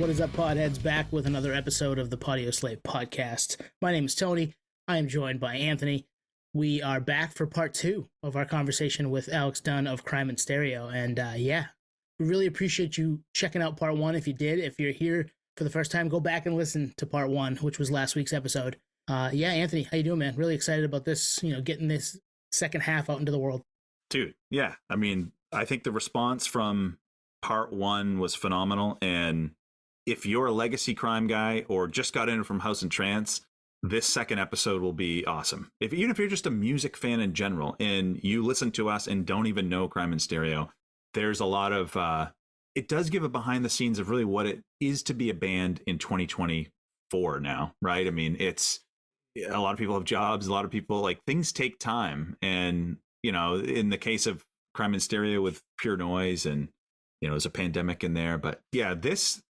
What is up, podheads? Back with another episode of the Podioslave podcast. My name is Tony. I am joined by Anthony. We are back for part 2 of our conversation with Alex Dunne of Crime in Stereo. And we really appreciate you checking out part 1. If you did, if you're here for the first time, go back and listen to part 1, which was last week's episode. Anthony, how you doing, man? Really excited about this, getting this second half out into the world. Dude, yeah. I mean, I think the response from part 1 was phenomenal. And if you're a legacy crime guy or just got in from House Trance, this second episode will be awesome. Even if you're just a music fan in general and you listen to us and don't even know Crime in Stereo, there's a lot of it does give a behind the scenes of really what it is to be a band in 2024 now, right? I mean, it's a lot of people have jobs, a lot of people, like, things take time. And, in the case of Crime in Stereo with Pure Noise, and, there's a pandemic in there. But yeah, this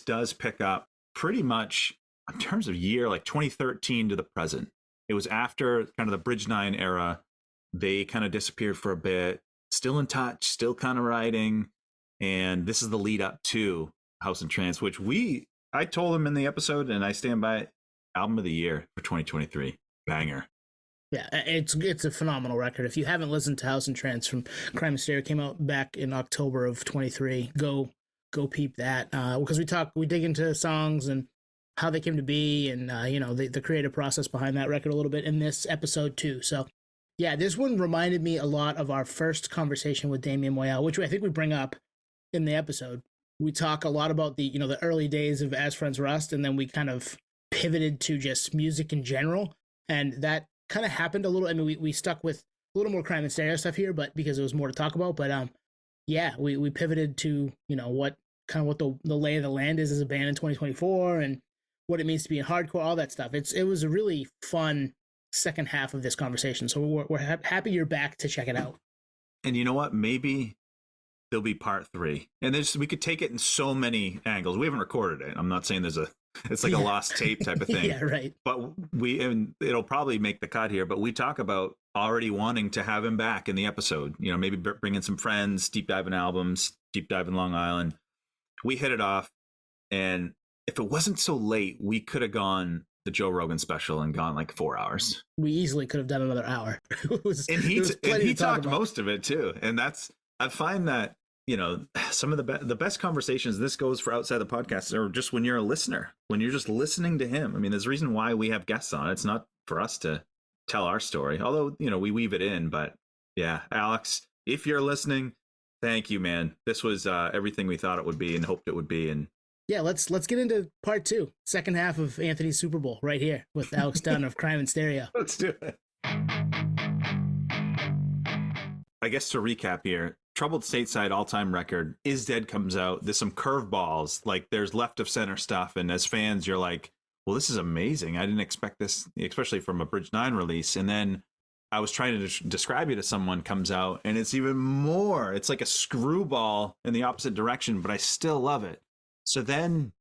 does pick up pretty much in terms of year, like 2013 to the present. It was after kind of the Bridge 9 era. They kind of disappeared for a bit, still in touch, still kind of writing. And this is the lead up to House Trance, which I told them in the episode, and I stand by it, album of the year for 2023. Banger. Yeah, it's a phenomenal record. If you haven't listened to House Trance from Crime in Stereo, came out back in October of 23, go peep that. Because we dig into songs and how they came to be, and the creative process behind that record a little bit in this episode too. So yeah, this one reminded me a lot of our first conversation with Damien Moyal, which I think we bring up in the episode. We talk a lot about the the early days of As Friends Rust, and then we kind of pivoted to just music in general, and that kind of happened a little. I mean, we stuck with a little more Crime and Stereo stuff here, but because there was more to talk about. But we pivoted to what the lay of the land is as a band in 2024, and what it means to be in hardcore, all that stuff. It was a really fun second half of this conversation, so we're happy you're back to check it out. And you know what? Maybe there'll be part 3, and we could take it in so many angles. We haven't recorded it. I'm not saying it's like a lost tape type of thing. Yeah, right. But and it'll probably make the cut here, but we talk about already wanting to have him back in the episode. Maybe bring in some friends, deep dive in albums, deep dive in Long Island. We hit it off, and if it wasn't so late, we could have gone the Joe Rogan special and gone like 4 hours. We easily could have done another hour. He talked most of it too. And I find that, some of the best conversations, this goes for outside the podcast, are just when you're a listener, when you're just listening to him. I mean, there's a reason why we have guests on. It's not for us to tell our story, although, we weave it in. But yeah, Alex, if you're listening, thank you, man. This was everything we thought it would be and hoped it would be. And yeah, let's get into part 2, second half of Anthony's Super Bowl right here with Alex Dunne of Crime in Stereo. Let's do it. I guess to recap here, Troubled Stateside all-time record, Is Dead comes out. There's some curveballs, like there's left of center stuff. And as fans, you're like, well, this is amazing. I didn't expect this, especially from a Bridge 9 release. And then I was trying to describe it to someone, comes out, and it's even more. It's like a screwball in the opposite direction, but I still love it. So then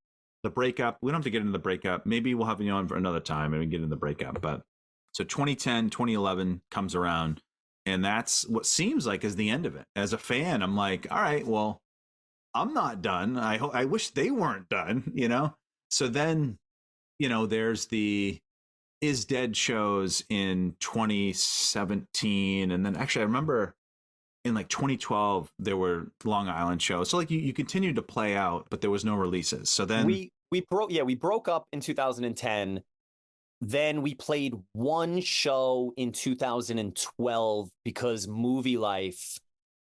the breakup, we don't have to get into the breakup. Maybe we'll have you on for another time and we get into the breakup. But so 2010, 2011 comes around, and that's what seems like is the end of it. As a fan, I'm like, all right, well, I'm not done. I wish they weren't done, So then, there's the Is Dead shows in 2017. And then actually I remember in like 2012, there were Long Island shows. So like you continued to play out, but there was no releases. So then we broke up in 2010. Then we played one show in 2012 because Movie Life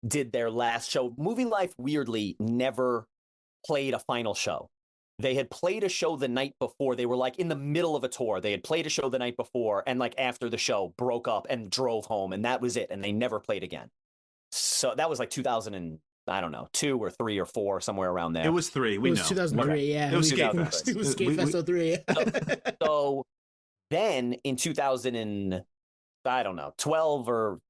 did their last show. Movie Life weirdly never played a final show. They had played a show the night before. They were like in the middle of a tour. They had played a show the night before, and like after the show broke up and drove home, and that was it. And they never played again. So that was like 2000 and I don't know, 2 or 3 or 4, somewhere around there. It was 3. We know. It was 2003. Okay. Yeah, it was Skate Fest 03. So then in 2012 or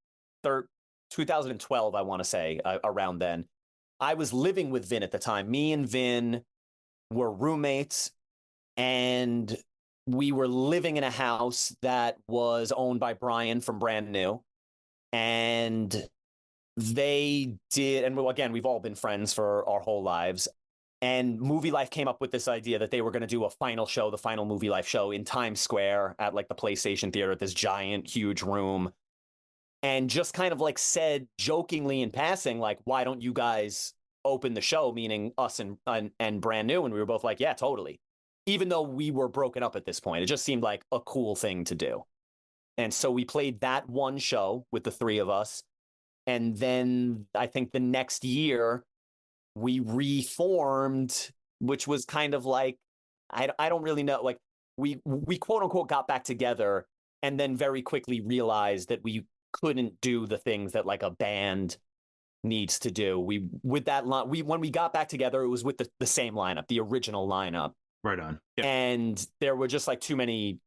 2012, I want to say around then, I was living with Vin at the time. Me and Vin were roommates, and we were living in a house that was owned by Brian from Brand New. And they did, and again, we've all been friends for our whole lives. And Movie Life came up with this idea that they were going to do a final show, the final Movie Life show in Times Square at like the PlayStation Theater at this giant, huge room. And just kind of like said jokingly in passing, like, why don't you guys open the show, meaning us and Brand New? And we were both like, yeah, totally. Even though we were broken up at this point, it just seemed like a cool thing to do. And so we played that one show with the three of us. And then I think the next year we reformed, which was kind of like, I don't really know, like we quote unquote got back together and then very quickly realized that we couldn't do the things that like a band needs to do. When we got back together, it was with the same lineup, the original lineup. Right on. Yeah. And there were just like too many,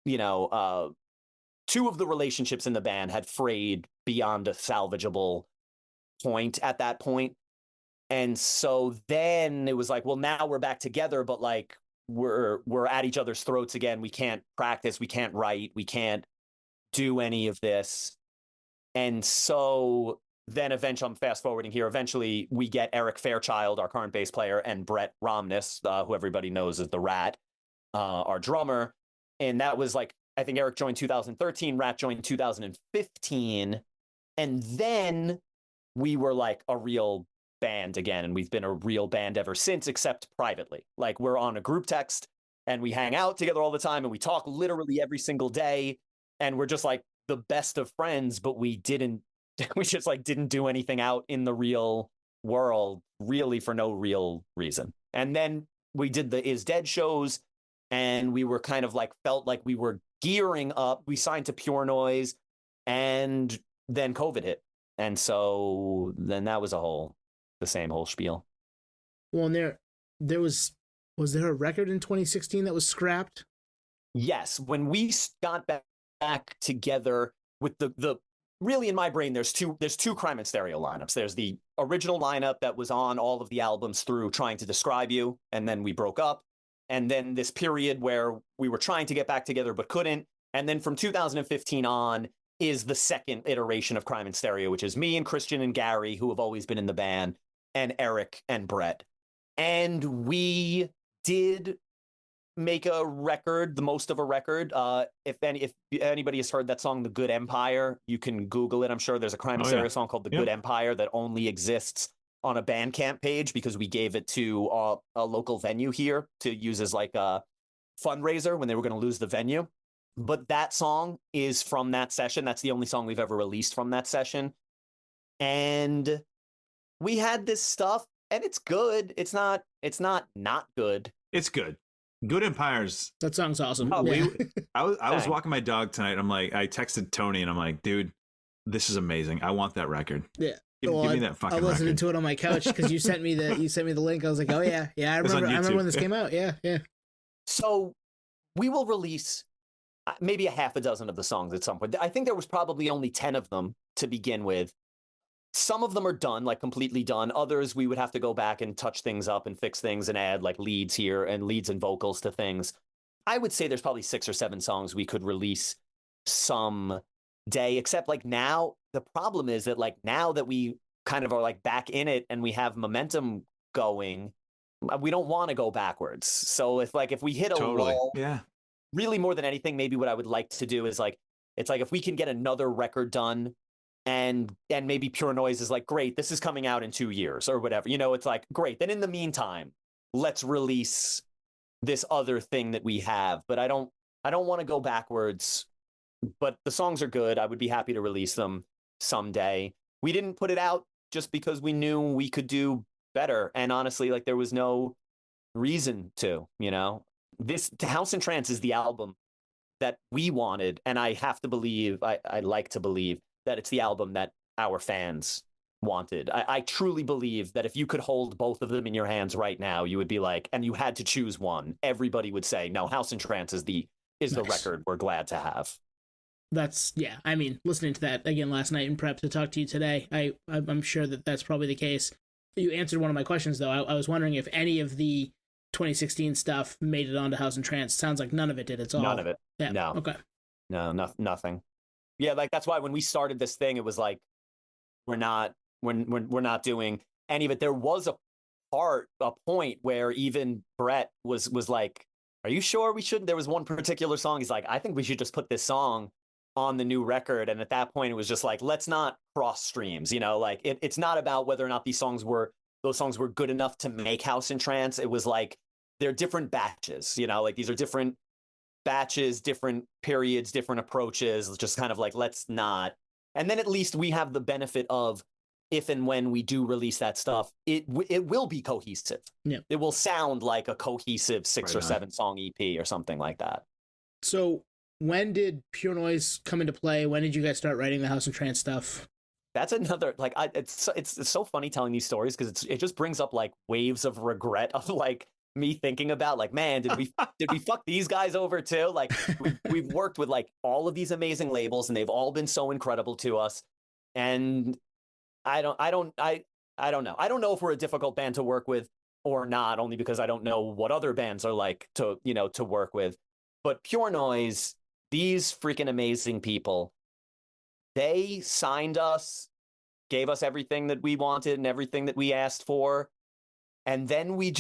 two of the relationships in the band had frayed beyond a salvageable point at that point. And so then it was like, well, now we're back together, but like we're at each other's throats again. We can't practice, we can't write, we can't do any of this. And so then eventually, I'm fast forwarding here, eventually we get Eric Fairchild, our current bass player, and Brett Romness, who everybody knows as the Rat, our drummer. And that was like, I think Eric joined 2013, Rat joined 2015. And then we were like a real band again. And we've been a real band ever since, except privately. Like we're on a group text and we hang out together all the time and we talk literally every single day. And we're just like the best of friends, but we just like didn't do anything out in the real world really for no real reason. And then we did the Is Dead shows and we were kind of like felt like we were gearing up. We signed to Pure Noise and then COVID hit. And so then that was the same whole spiel. Well, and there was there a record in 2016 that was scrapped? Yes. When we got back together with the really in my brain, there's two Crime and Stereo lineups. There's the original lineup that was on all of the albums through Trying to Describe You, and then we broke up. And then this period where we were trying to get back together but couldn't. And then from 2015 on is the second iteration of Crime and Stereo, which is me and Christian and Gary, who have always been in the band, and Eric and Brett. And we did make a record, the most of a record. If anybody has heard that song, The Good Empire, you can Google it. I'm sure there's a Crime and Stereo song called The Good Empire that only exists on a Bandcamp page because we gave it to a local venue here to use as like a fundraiser when they were going to lose the venue. But that song is from that session. That's the only song we've ever released from that session. And we had this stuff and it's good. It's not good. It's good. Good Empires. That song's awesome. Oh, yeah. I was walking my dog tonight. I'm like, I texted Tony and I'm like, dude, this is amazing. I want that record. Yeah. Give me that fucking record. I listened to it on my couch because you sent me the link. I was like, oh yeah. I remember when this came out. Yeah. So we will release maybe a half a dozen of the songs at some point. I think there was probably only 10 of them to begin with. Some of them are done, like completely done. Others we would have to go back and touch things up and fix things and add like leads here and leads and vocals to things. I would say there's probably 6 or 7 songs we could release some day, except like now the problem is that like now that we kind of are like back in it and we have momentum going, we don't want to go backwards. So if we hit a lull, really more than anything, maybe what I would like to do is like, it's like if we can get another record done and maybe Pure Noise is like, great, this is coming out in 2 years or whatever, it's like, great. Then in the meantime, let's release this other thing that we have. But I don't want to go backwards, but the songs are good. I would be happy to release them someday. We didn't put it out just because we knew we could do better. And honestly, like there was no reason to, This House Trance is the album that we wanted. And I have to believe, I like to believe that it's the album that our fans wanted. I truly believe that if you could hold both of them in your hands right now, you would be like, and you had to choose one, everybody would say, no, House Trance is the record we're glad to have. That's, yeah. I mean, listening to that again last night in prep to talk to you today, I'm sure that that's probably the case. You answered one of my questions, though. I was wondering if any of the 2016 stuff made it onto House Trance. Sounds like none of it did. It's all none of it. Yeah. No. Okay. No, nothing. Yeah, like that's why when we started this thing, it was like we're not doing any of it. There was a a point where even Brett was like, "Are you sure we shouldn't?" There was one particular song. He's like, "I think we should just put this song on the new record." And at that point, it was just like, let's not cross streams. Like it's not about whether or not those songs were good enough to make House and Trance. It was like they're different batches. Like these are different batches, different periods, different approaches. It's just kind of like, let's not. And then at least we have the benefit of, if and when we do release that stuff, it will be cohesive. Yeah. It will sound like a cohesive 6 or 7 song EP or something like that. So when did Pure Noise come into play? When did you guys start writing the House and Trance stuff? That's another, like, it's so funny telling these stories, because it just brings up like waves of regret of like me thinking about like, man, did we fuck these guys over too? Like we've worked with like all of these amazing labels, and they've all been so incredible to us. And I don't know. I don't know if we're a difficult band to work with or not, only because I don't know what other bands are like to work with. But Pure Noise, these freaking amazing people, they signed us, gave us everything that we wanted and everything that we asked for. And then we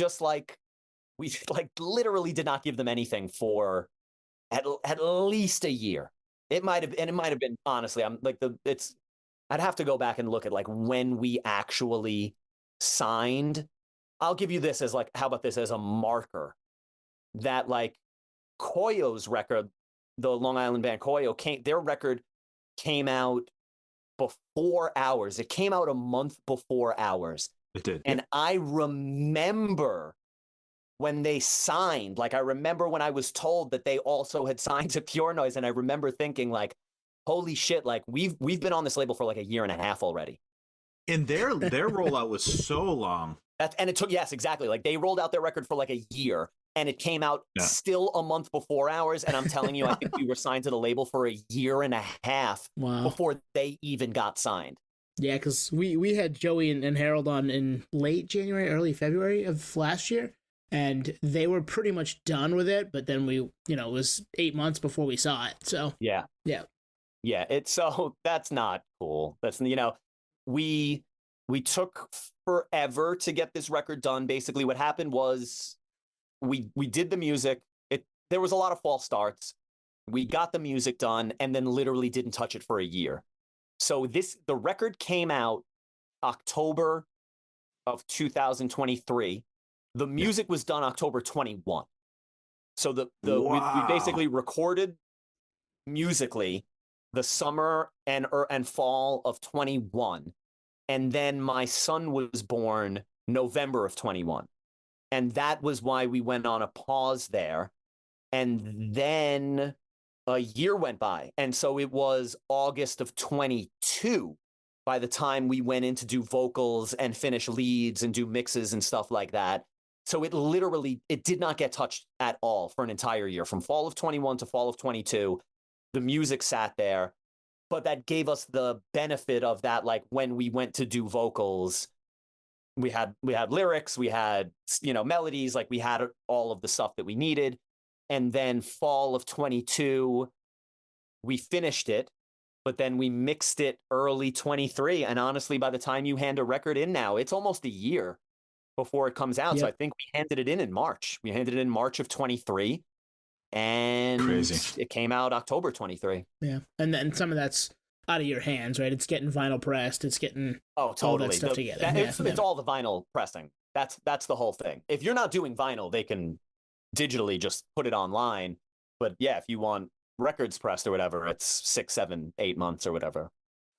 literally did not give them anything for at least a year. It might have been, honestly, I'd have to go back and look at like when we actually signed. I'll give you this as like, how about this as a marker that like Koyo's record, the Long Island band Koyo, their record came out before ours. It came out a month before ours. It did. And I remember when they signed, like I remember when I was told that they also had signed to Pure Noise, and I remember thinking like, holy shit, like we've been on this label for like a year and a half already. And their rollout was so long. And it took, yes, exactly. Like they rolled out their record for like a year, and it came out still a month before ours. And I'm telling you, I think we were signed to the label for a year and a half before they even got signed. Yeah, because we had Joey and Harold on in late January, early February of last year, and they were pretty much done with it. But then it was 8 months before we saw it. So yeah. So that's not cool. That's, we took forever to get this record done. Basically what happened was we did the music. There was a lot of false starts. We got the music done and then literally didn't touch it for a year. So the record came out October of 2023. The music was done October 21. So we basically recorded musically the summer and fall of 21. And then my son was born November of 21. And that was why we went on a pause there. And then a year went by. And so it was August of 22 by the time we went in to do vocals and finish leads and do mixes and stuff like that. So it did not get touched at all for an entire year. From fall of 21 to fall of 22, the music sat there. But that gave us the benefit of that, like when we went to do vocals, we had lyrics, we had melodies, like we had all of the stuff that we needed. And then fall of 22, we finished it, but then we mixed it early 23. And honestly, by the time you hand a record in now, it's almost a year before it comes out. Yep. So I think we handed it in March. We handed it in March of 23. And crazy. It came out October 23. Yeah. And then some of that's out of your hands, right? It's getting vinyl pressed. It's getting totally all that stuff together. It's all the vinyl pressing. That's the whole thing. If you're not doing vinyl, they can digitally just put it online. But yeah, if you want records pressed or whatever, it's 6, 7, 8 months or whatever.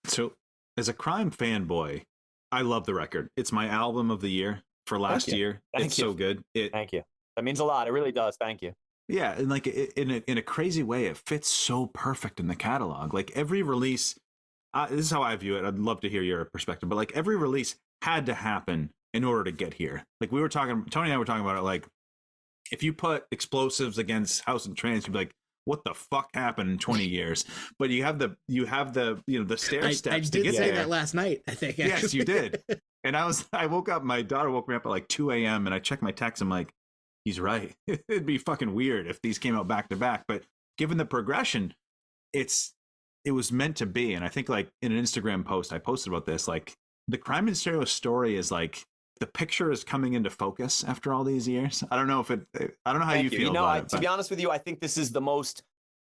So as a Crime fanboy, I love the record. It's my album of the year for last year. It's so good. Thank you. That means a lot. It really does. Thank you. Yeah, and like in a crazy way, it fits so perfect in the catalog. Like every release, this is how I view it. I'd love to hear your perspective, but like every release had to happen in order to get here. Like we were talking, Tony and I were talking about it. Like if you put Explosives against House and Trance, you'd be like, what the fuck happened in 20 years? But you have the the stair steps. I did say that last night, I think. Actually. Yes, you did. And I woke up. My daughter woke me up at like 2 a.m. and I checked my text. I'm like, he's right. It'd be fucking weird if these came out back to back. But given the progression, it was meant to be. And I think like in an Instagram post, I posted about this. Like the Crime in Stereo story is like the picture is coming into focus after all these years. I don't know if I don't know how Thank you feel about it. To be honest with you, I think this is the most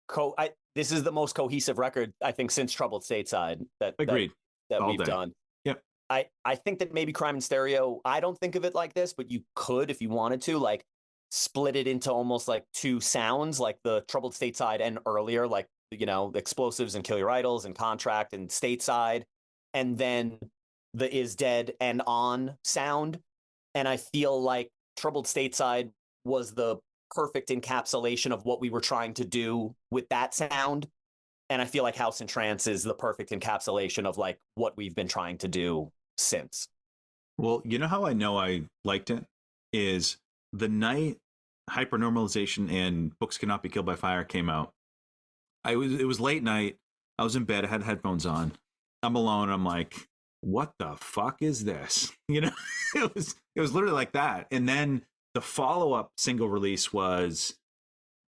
cohesive record, I think, since Troubled Stateside Agreed. that All we've day. done. Yep. I think that maybe Crime in Stereo, I don't think of it like this, but you could, if you wanted to, like split it into almost like two sounds, like the Troubled Stateside and earlier, like, you know, Explosives and Kill Your Idols and Contract and Stateside, and then the Is Dead and On sound. And I feel like Troubled Stateside was the perfect encapsulation of what we were trying to do with that sound. And I feel like House and Trance is the perfect encapsulation of like what we've been trying to do since. Well, you know how I know I liked it is the night Hypernormalization and Books Cannot Be Killed by Fire came out. It was late night. I was in bed. I had headphones on. I'm alone. I'm like, what the fuck is this? You know, it was literally like that. And then the follow-up single release was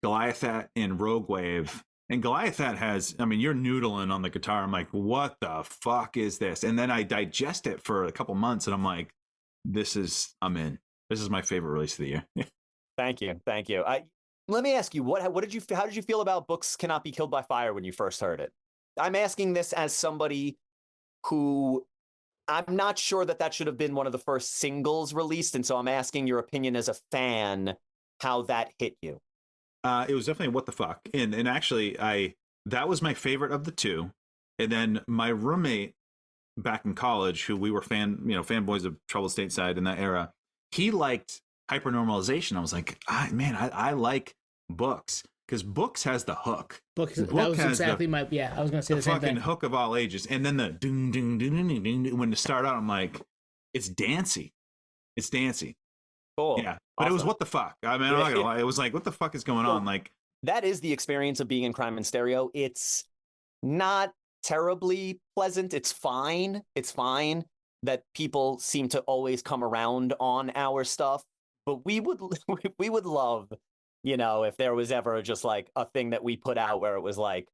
Goliathat and Rogue Wave. And Goliathat has, I mean, you're noodling on the guitar. I'm like, what the fuck is this? And then I digest it for a couple months and I'm like, I'm in. This is my favorite release of the year. Thank you. Let me ask you, how did you feel about Books Cannot Be Killed by Fire when you first heard it? I'm asking this as somebody who I'm not sure that should have been one of the first singles released. And so I'm asking your opinion as a fan, how that hit you. It was definitely what the fuck. And actually that was my favorite of the two. And then my roommate back in college, who we were fanboys of Troubled Stateside in that era, he liked Hypernormalization. I was like, I like Books because Books has the hook. That was exactly I was gonna say the same thing. Hook of all ages. And then the ding ding ding ding ding when to start out, I'm like, it's dancey. Cool. Yeah. But It was what the fuck. I mean, I'm not gonna lie. It was like, what the fuck is going on? Like, that is the experience of being in Crime in Stereo. It's not terribly pleasant. It's fine. That people seem to always come around on our stuff. But we would love, you know, if there was ever just like a thing that we put out where it was like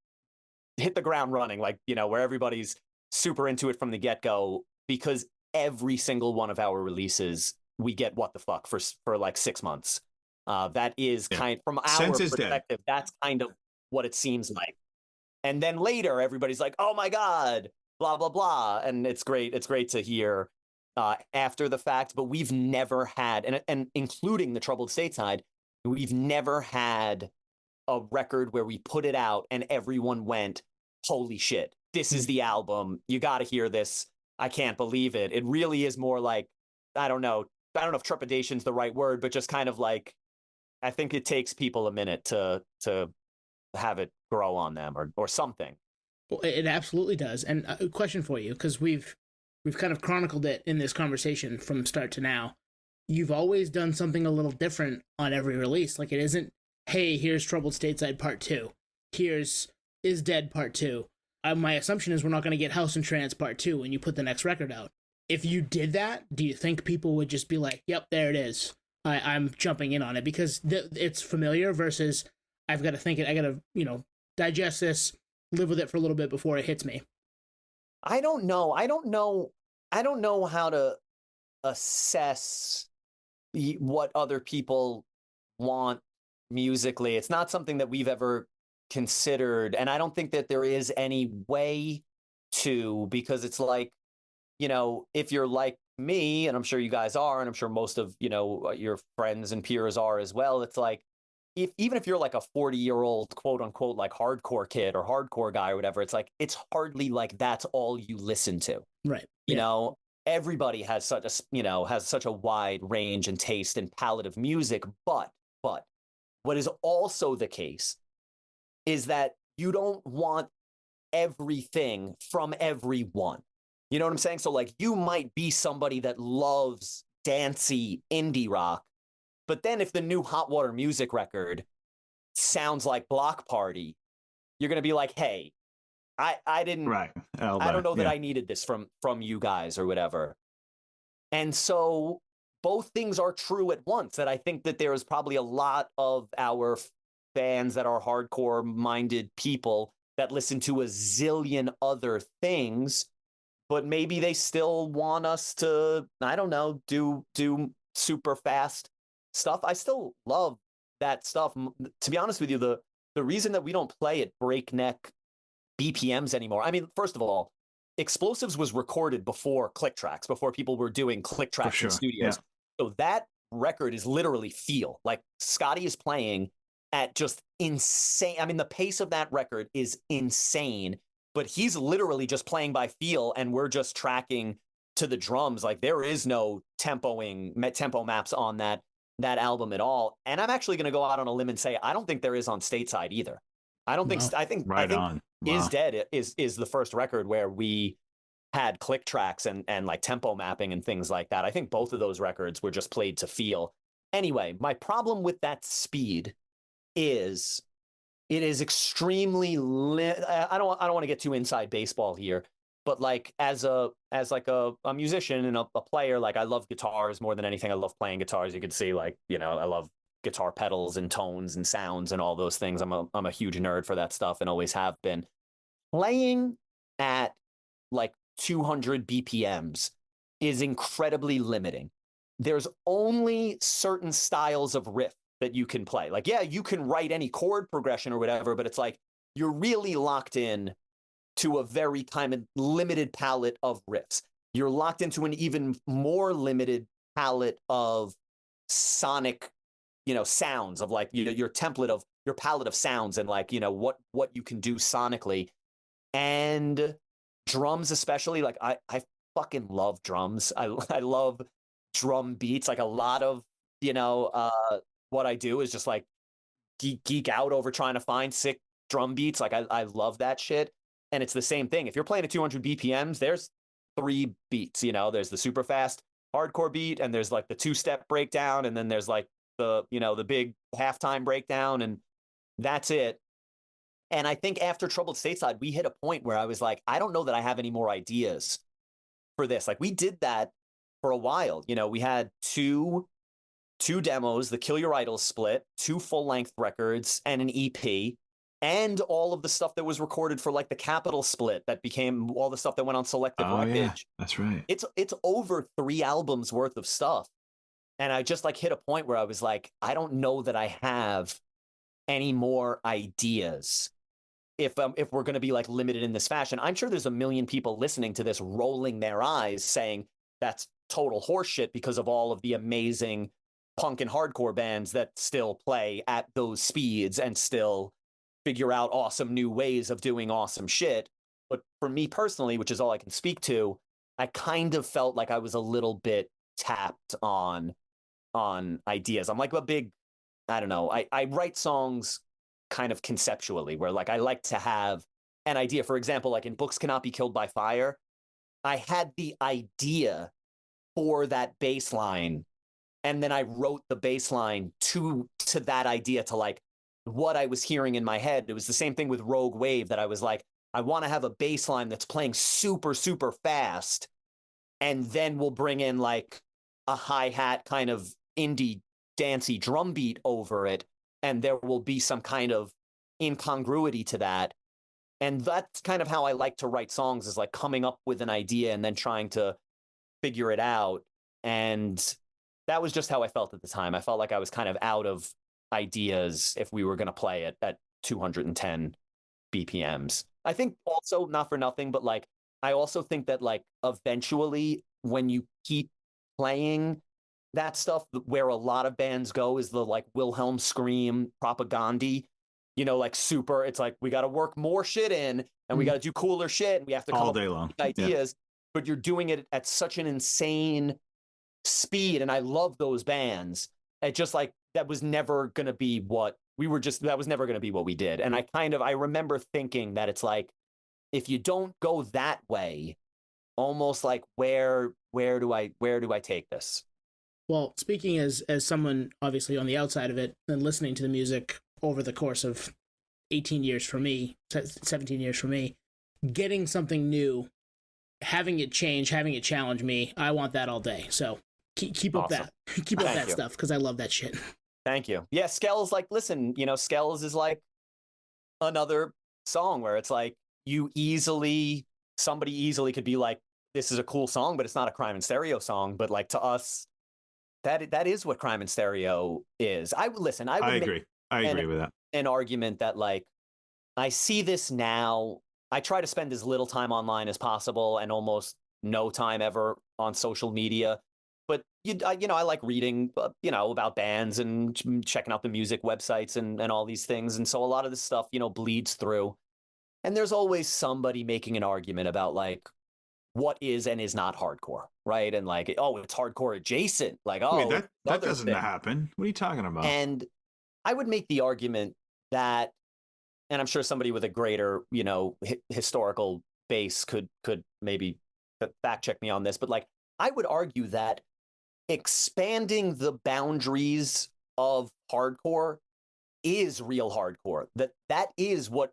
hit the ground running, like, you know, where everybody's super into it from the get-go, because every single one of our releases we get what the fuck for like 6 months. That is from our perspective, that's kind of what it seems like. And then later everybody's like, oh my God, blah, blah, blah. And it's great to hear after the fact, but we've never had, and including the Troubled Stateside, we've never had a record where we put it out and everyone went, holy shit, this is the album. You got to hear this. I can't believe it. It really is more like, I don't know if trepidation's the right word, but just kind of like, I think it takes people a minute to have it grow on them or something. Well, it absolutely does. And a question for you, because we've kind of chronicled it in this conversation from start to now. You've always done something a little different on every release. Like, it isn't, hey, here's Troubled Stateside Part 2. Here's Is Dead Part 2. My assumption is we're not going to get House and Trance Part 2 when you put the next record out. If you did that, do you think people would just be like, yep, there it is. I'm jumping in on it because it's familiar versus I've got to think it. I got to, digest this, live with it for a little bit before it hits me. I don't know how to assess what other people want musically. It's not something that we've ever considered. And I don't think that there is any way to, because it's like, if you're like me, and I'm sure you guys are, and I'm sure most of, your friends and peers are as well, it's like, even if you're like a 40-year-old, quote unquote, like hardcore kid or hardcore guy or whatever, it's like, it's hardly like that's all you listen to. Right. Everybody has such a wide range and taste and palette of music. But what is also the case is that you don't want everything from everyone. You know what I'm saying? So like, you might be somebody that loves dancey indie rock, but then if the new Hot Water Music record sounds like Block Party, you're going to be like, hey, I didn't, right. I don't know that I needed this from you guys or whatever. And so both things are true at once. That I think that there is probably a lot of our fans that are hardcore minded people that listen to a zillion other things, but maybe they still want us to, I don't know, do super fast stuff. I still love that stuff. To be honest with you, the reason that we don't play at breakneck BPMs anymore. I mean, first of all, Explosives was recorded before click tracks, before people were doing click tracks in studios. Yeah. So that record is literally Feel. Like Scotty is playing at just insane. I mean, the pace of that record is insane, but he's literally just playing by feel, and we're just tracking to the drums. Like there is no tempo maps on that album at all. And I'm actually going to go out on a limb and say I don't think there is on Stateside either. I don't think. I think. Right I think on. Wow. Is Dead is the first record where we had click tracks and like tempo mapping and things like that. I think both of those records were just played to feel. Anyway, my problem with that speed is it is extremely I don't want to get too inside baseball here, but like as a musician and a player, like I love guitars more than anything. I love playing guitars. You can see, like, you know, I love guitar pedals and tones and sounds and all those things. I'm a huge nerd for that stuff and always have been. Playing at like 200 BPMs is incredibly limiting. There's only certain styles of riff that you can play. Like, yeah, you can write any chord progression or whatever, but it's like you're really locked in to a very kind of limited palette of riffs. You're locked into an even more limited palette of sonic, you know, sounds, of like, you know, your template of your palette of sounds and like, you know, what you can do sonically. And drums especially, like I fucking love drums. I love drum beats. Like a lot of, you know, what I do is just like geek out over trying to find sick drum beats. Like I love that shit. And it's the same thing. If you're playing at 200 BPMs, there's 3 beats, you know, there's the super fast hardcore beat, and there's like the 2-step breakdown, and then there's like the, you know, the big halftime breakdown, and that's it. And I think after Troubled Stateside, we hit a point where I was like, I don't know that I have any more ideas for this. Like we did that for a while. You know, we had two demos, the Kill Your Idols split, 2 full-length records, and an EP, and all of the stuff that was recorded for like the Capitol split that became all the stuff that went on Selective Wreckage. Yeah, that's right. It's over 3 albums worth of stuff. And I just like hit a point where I was like, I don't know that I have any more ideas if we're going to be like limited in this fashion. I'm sure there's a million people listening to this rolling their eyes saying that's total horseshit because of all of the amazing punk and hardcore bands that still play at those speeds and still figure out awesome new ways of doing awesome shit. But for me personally, which is all I can speak to, I kind of felt like I was a little bit tapped on ideas. I'm like a big, I don't know, I write songs kind of conceptually, where like I like to have an idea. For example, like in Books Cannot Be Killed by Fire, I had the idea for that bass line, and then I wrote the bass line to that idea, to like what I was hearing in my head. It was the same thing with Rogue Wave, that I was like, I want to have a bass line that's playing super, super fast, and then we'll bring in like a hi-hat kind of indie dancey drum beat over it, and there will be some kind of incongruity to that. And that's kind of how I like to write songs, is like coming up with an idea and then trying to figure it out. And that was just how I felt at the time. I felt like I was kind of out of ideas if we were going to play it at 210 BPMs. I think also, not for nothing, but like, I also think that like eventually when you keep playing that stuff, where a lot of bands go is the like Wilhelm scream propaganda, you know, like super, it's like, we got to work more shit in and we got to do cooler shit and we have to come all up day with long ideas, but you're doing it at such an insane speed. And I love those bands. It just like, that was never going to be what that was never going to be what we did. And I remember thinking that it's like, if you don't go that way, almost like where do I take this? Well, speaking as someone obviously on the outside of it and listening to the music over the course of 18 years for me, 17 years for me, getting something new, having it change, having it challenge me, I want that all day. So keep up Awesome. that. Keep up that stuff, because I love that shit. Thank you. Yeah, Skells, like, listen, you know, Skells is like another song where it's like somebody easily could be like, this is a cool song, but it's not a Crime in Stereo song. But like to us, that is what Crime in Stereo is. I would agree. I agree with that. An argument that like I see this now. I try to spend as little time online as possible and almost no time ever on social media. But I like reading, about bands and checking out the music websites and all these things. And so a lot of this stuff, bleeds through. And there's always somebody making an argument about like what is and is not hardcore, right? And like, oh, it's hardcore adjacent. Like, oh, wait, that doesn't happen. What are you talking about? And I would make the argument that, and I'm sure somebody with a greater, historical base could maybe fact check me on this, but like, I would argue that expanding the boundaries of hardcore is real hardcore. That is what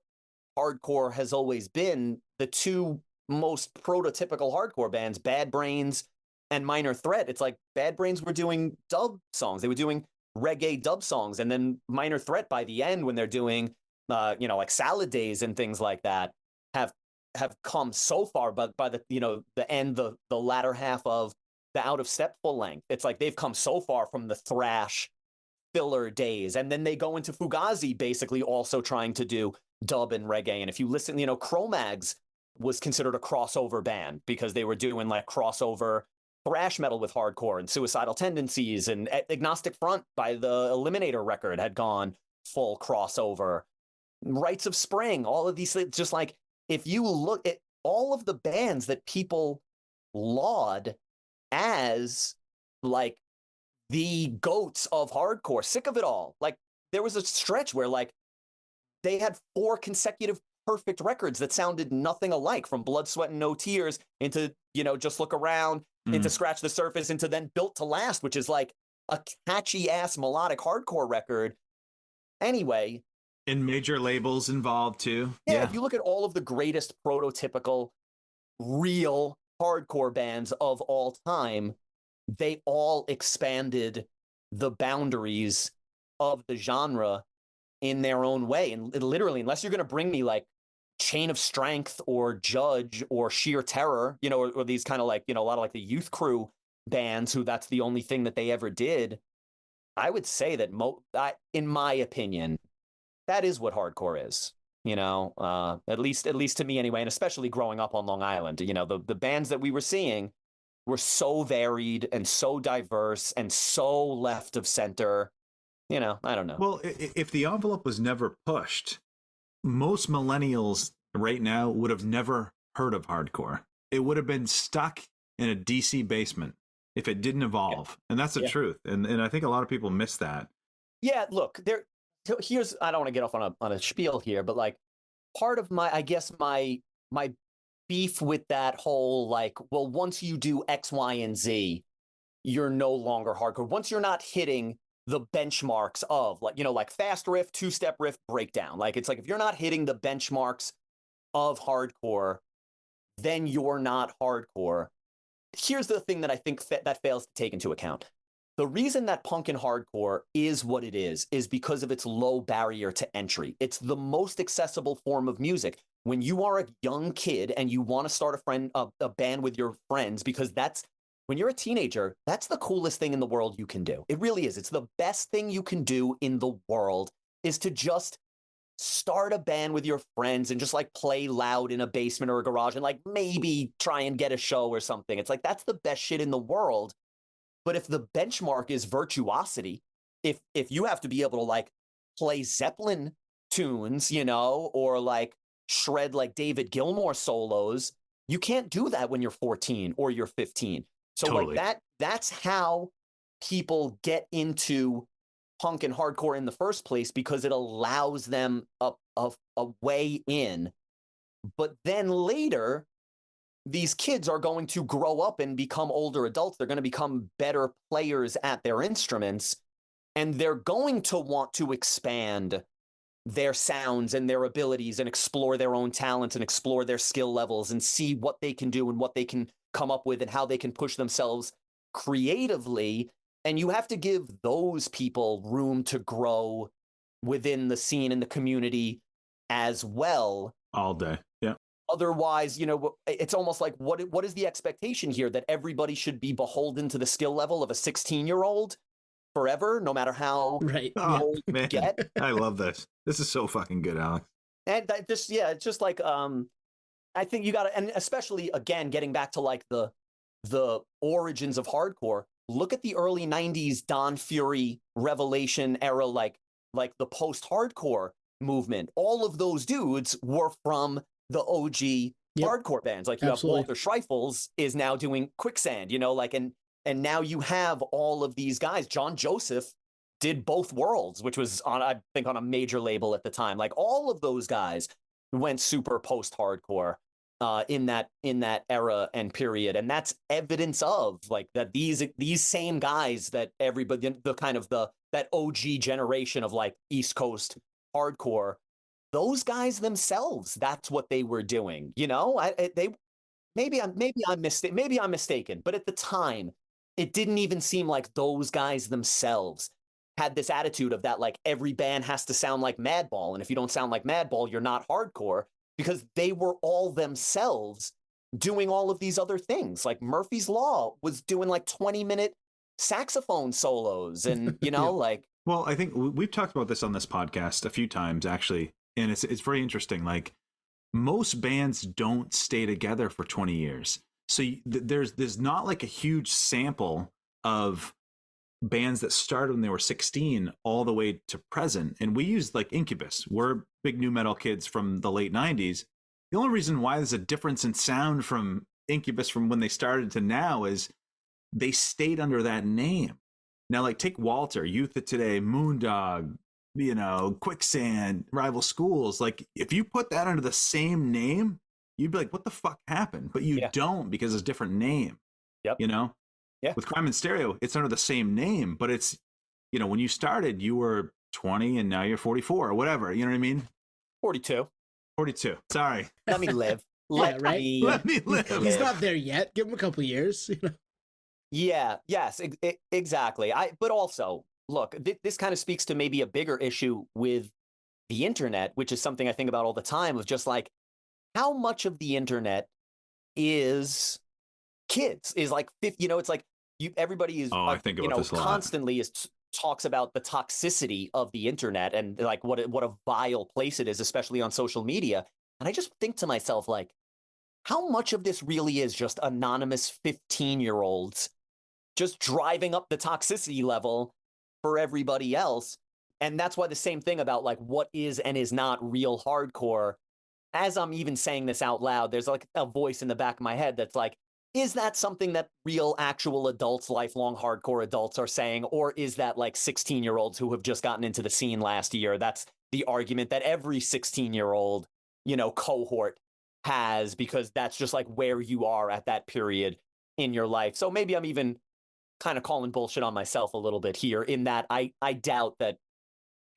hardcore has always been. The two most prototypical hardcore bands, Bad Brains and Minor Threat. It's like Bad Brains were doing dub songs. They were doing reggae dub songs. And then Minor Threat by the end, when they're doing, like Salad Days and things like that, have come so far, but by the, the end, the latter half of the Out of Step full length, it's like they've come so far from the thrash filler days. And then they go into Fugazi, basically also trying to do dub and reggae. And if you listen, Cro-Mags was considered a crossover band because they were doing like crossover thrash metal with hardcore, and Suicidal Tendencies and Agnostic Front by the Eliminator record had gone full crossover. Rites of Spring, all of these things, just like if you look at all of the bands that people laud as like the goats of hardcore, Sick of It All. Like there was a stretch where like they had 4 consecutive perfect records that sounded nothing alike, from Blood, Sweat, and No Tears into, Just Look Around, into Scratch the Surface, into then Built to Last, which is like a catchy ass melodic hardcore record. Anyway. And major labels involved too. Yeah, if you look at all of the greatest prototypical real hardcore bands of all time, they all expanded the boundaries of the genre in their own way. And literally, unless you're going to bring me like Chain of Strength or Judge or Sheer Terror, or these kind of like, a lot of like the Youth Crew bands who that's the only thing that they ever did, I would say that in my opinion, that is what hardcore is, at least to me anyway. And especially growing up on Long Island, the bands that we were seeing were so varied and so diverse and so left of center. I don't know. Well, if the envelope was never pushed, most millennials right now would have never heard of hardcore. It would have been stuck in a DC basement if it didn't evolve. Yeah. And that's the truth. And I think a lot of people miss that. Yeah, look, here's, I don't want to get off on a spiel here, but like part of my beef with that whole like, well, once you do X, Y, and Z, you're no longer hardcore. Once you're not hitting the benchmarks of like fast riff, 2-step riff, breakdown. Like it's like if you're not hitting the benchmarks of hardcore, then you're not hardcore. Here's the thing that I think that fails to take into account. The reason that punk and hardcore is what it is because of its low barrier to entry. It's the most accessible form of music. When you are a young kid and you want to start a band with your friends, because when you're a teenager, that's the coolest thing in the world you can do. It really is. It's the best thing you can do in the world, is to just start a band with your friends and just like play loud in a basement or a garage and like maybe try and get a show or something. It's like, that's the best shit in the world. But if the benchmark is virtuosity, if you have to be able to like play Zeppelin tunes, or like shred like David Gilmour solos, you can't do that when you're 14 or you're 15. So totally. Like that's how people get into punk and hardcore in the first place, because it allows them a way in. But then later, these kids are going to grow up and become older adults. They're going to become better players at their instruments, and they're going to want to expand their sounds and their abilities and explore their own talents and explore their skill levels and see what they can do and what they can come up with and how they can push themselves creatively. And you have to give those people room to grow within the scene and the community as well. All day. Yeah. Otherwise, it's almost like what is the expectation here, that everybody should be beholden to the skill level of a 16-year-old forever, no matter how Right. Oh, old you man. get? I love this. This is so fucking good, Alex. And that just, yeah, it's just like, I think you got to, and especially again, getting back to like the origins of hardcore. Look at the early '90s Don Fury Revelation era, like the post-hardcore movement. All of those dudes were from the OG Yep. hardcore bands. Like you Absolutely. have Walter Schreifels is now doing Quicksand, and now you have all of these guys. John Joseph did Both Worlds, which was I think on a major label at the time. Like all of those guys went super post-hardcore in that era and period, and that's evidence of like that these same guys that everybody, the kind of that OG generation of like East Coast hardcore, those guys themselves, that's what they were doing. Maybe I'm mistaken, but at the time, it didn't even seem like those guys themselves had this attitude of that, like every band has to sound like Madball, and if you don't sound like Madball, you're not hardcore, because they were all themselves doing all of these other things. Like Murphy's Law was doing like 20-minute saxophone solos, and Yeah. like. Well, I think we've talked about this on this podcast a few times, actually, and it's very interesting. Like most bands don't stay together for 20 years, so there's not like a huge sample of bands that started when they were 16 all the way to present. And we use like Incubus. We're big new metal kids from the late 90s. The only reason why there's a difference in sound from Incubus from when they started to now is they stayed under that name. Now, like take Walter, Youth of Today, Moondog, Quicksand, Rival Schools. Like if you put that under the same name, you'd be like, what the fuck happened? But you don't, because it's a different name. Yep. Yeah. With Crime and Stereo, it's under the same name, but it's, when you started, you were 20 and now you're 44 or whatever. You know what I mean? 42. 42. Sorry. Let me live. Let me live. He's not there yet. Give him a couple of years. Yeah. Yes. Exactly. But also, look, this kind of speaks to maybe a bigger issue with the internet, which is something I think about all the time, of just like how much of the internet is kids, is like, it's like everybody is, I think about this a lot. Constantly talks about the toxicity of the internet and like what a vile place it is, especially on social media. And I just think to myself, like, how much of this really is just anonymous 15-year-olds just driving up the toxicity level for everybody else? And that's why the same thing about like what is and is not real hardcore. As I'm even saying this out loud, there's like a voice in the back of my head that's like, is that something that real actual adults, lifelong hardcore adults are saying? Or is that like 16-year-olds who have just gotten into the scene last year? That's the argument that every 16-year-old, cohort has, because that's just like where you are at that period in your life. So maybe I'm even kind of calling bullshit on myself a little bit here, in that I doubt that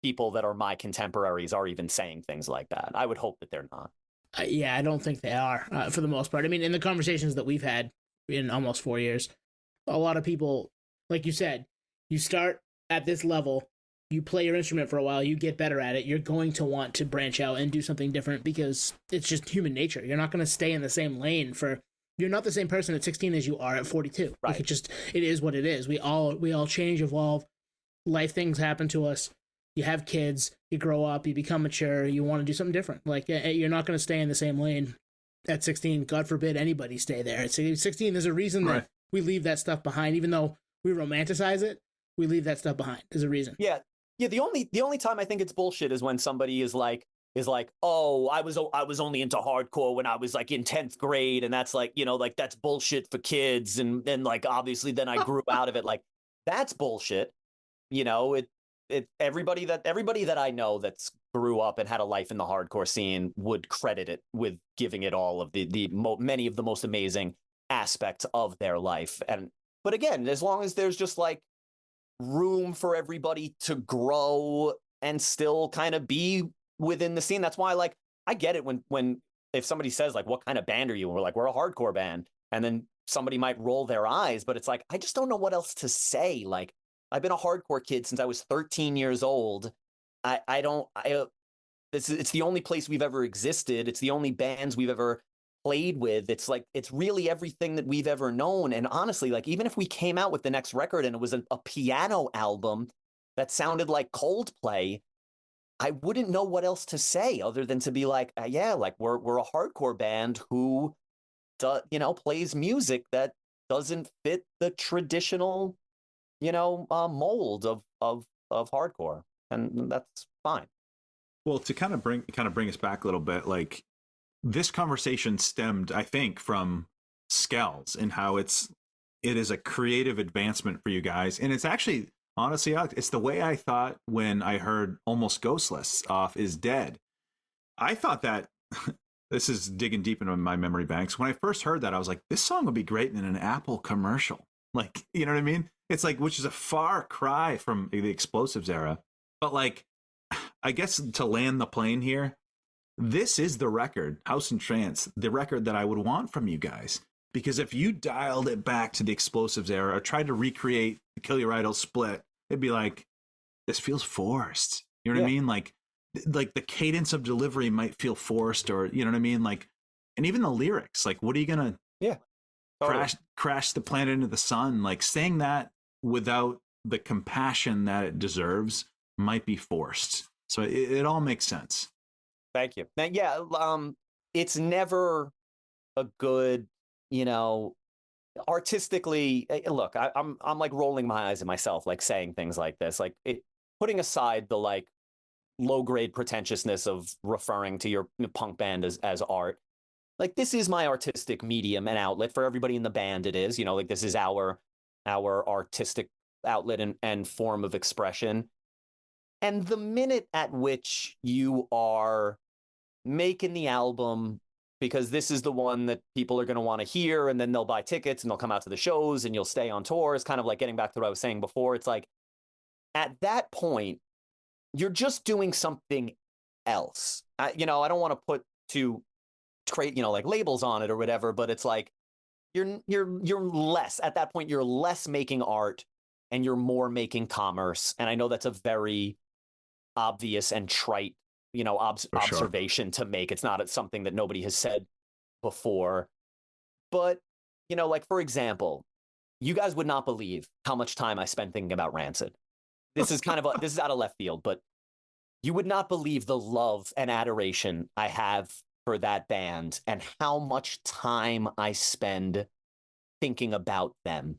people that are my contemporaries are even saying things like that. I would hope that they're not. Yeah, I don't think they are, for the most part. I mean, in the conversations that we've had in almost 4 years, a lot of people, like you said, you start at this level, you play your instrument for a while, you get better at it, you're going to want to branch out and do something different, because it's just human nature. You're not going to stay in the same lane you're not the same person at 16 as you are at 42. Right. Like it is what it is. We all change, evolve, life things happen to us. You have kids, you grow up, you become mature, you want to do something different. Like, you're not going to stay in the same lane at 16. God forbid anybody stay there. At 16, there's a reason that we leave that stuff behind. Even though we romanticize it, we leave that stuff behind. There's a reason. Yeah. The only time I think it's bullshit is when somebody is like, oh, I was only into hardcore when I was like in 10th grade, and that's like, like that's bullshit for kids, and then like obviously then I grew out of it. Like that's bullshit. Everybody that I know that's grew up and had a life in the hardcore scene would credit it with giving it all of many of the most amazing aspects of their life. But again, as long as there's just like room for everybody to grow and still kind of be within the scene, that's why, like, I get it when if somebody says like, what kind of band are you? And we're like, we're a hardcore band, and then somebody might roll their eyes, but it's like, I just don't know what else to say. Like, I've been a hardcore kid since I was 13 years old. it's the only place we've ever existed. It's the only bands we've ever played with. It's like, it's really everything that we've ever known. And honestly, like, even if we came out with the next record and it was a piano album that sounded like Coldplay, I wouldn't know what else to say other than to be like, yeah, like we're a hardcore band who, plays music that doesn't fit the traditional, mold of hardcore, and that's fine. Well, to kind of bring us back a little bit, like, this conversation stemmed, I think, from Skells and how it is a creative advancement for you guys, and it's actually, honestly, Alex, it's the way I thought when I heard Almost Ghostless off Is Dead. I thought that this is digging deep into my memory banks. When I first heard that, I was like, this song would be great in an Apple commercial. Like, you know what I mean? It's like, which is a far cry from the Explosives era. But like, I guess to land the plane here, this is the record, House and Trance, the record that I would want from you guys. Because if you dialed it back to the Explosives era or tried to recreate the Kill Your Idol split, it'd be like, this feels forced. You know what I mean? Like the cadence of delivery might feel forced, or, you know what I mean? Like, and even the lyrics, like, what are you going to crash the planet into the sun? Like, saying that without the compassion that it deserves might be forced. So it all makes sense. Thank you. Yeah. It's never a good, artistically, look, I'm like rolling my eyes at myself, like saying things like this, like putting aside the like low grade pretentiousness of referring to your punk band as art. Like, this is my artistic medium and outlet. For everybody in the band, it is, like, this is our artistic outlet and form of expression. And the minute at which you are making the album because this is the one that people are going to want to hear, and then they'll buy tickets and they'll come out to the shows and you'll stay on tour, it's kind of like getting back to what I was saying before. It's like, at that point, you're just doing something else. I don't want to put too like labels on it or whatever, but it's like you're less at that point. You're less making art and you're more making commerce. And I know that's a very obvious and trite, observation to make. It's not something that nobody has said before, but like, for example, you guys would not believe how much time I spent thinking about Rancid. This is kind of this is out of left field, but you would not believe the love and adoration I have for that band and how much time I spend thinking about them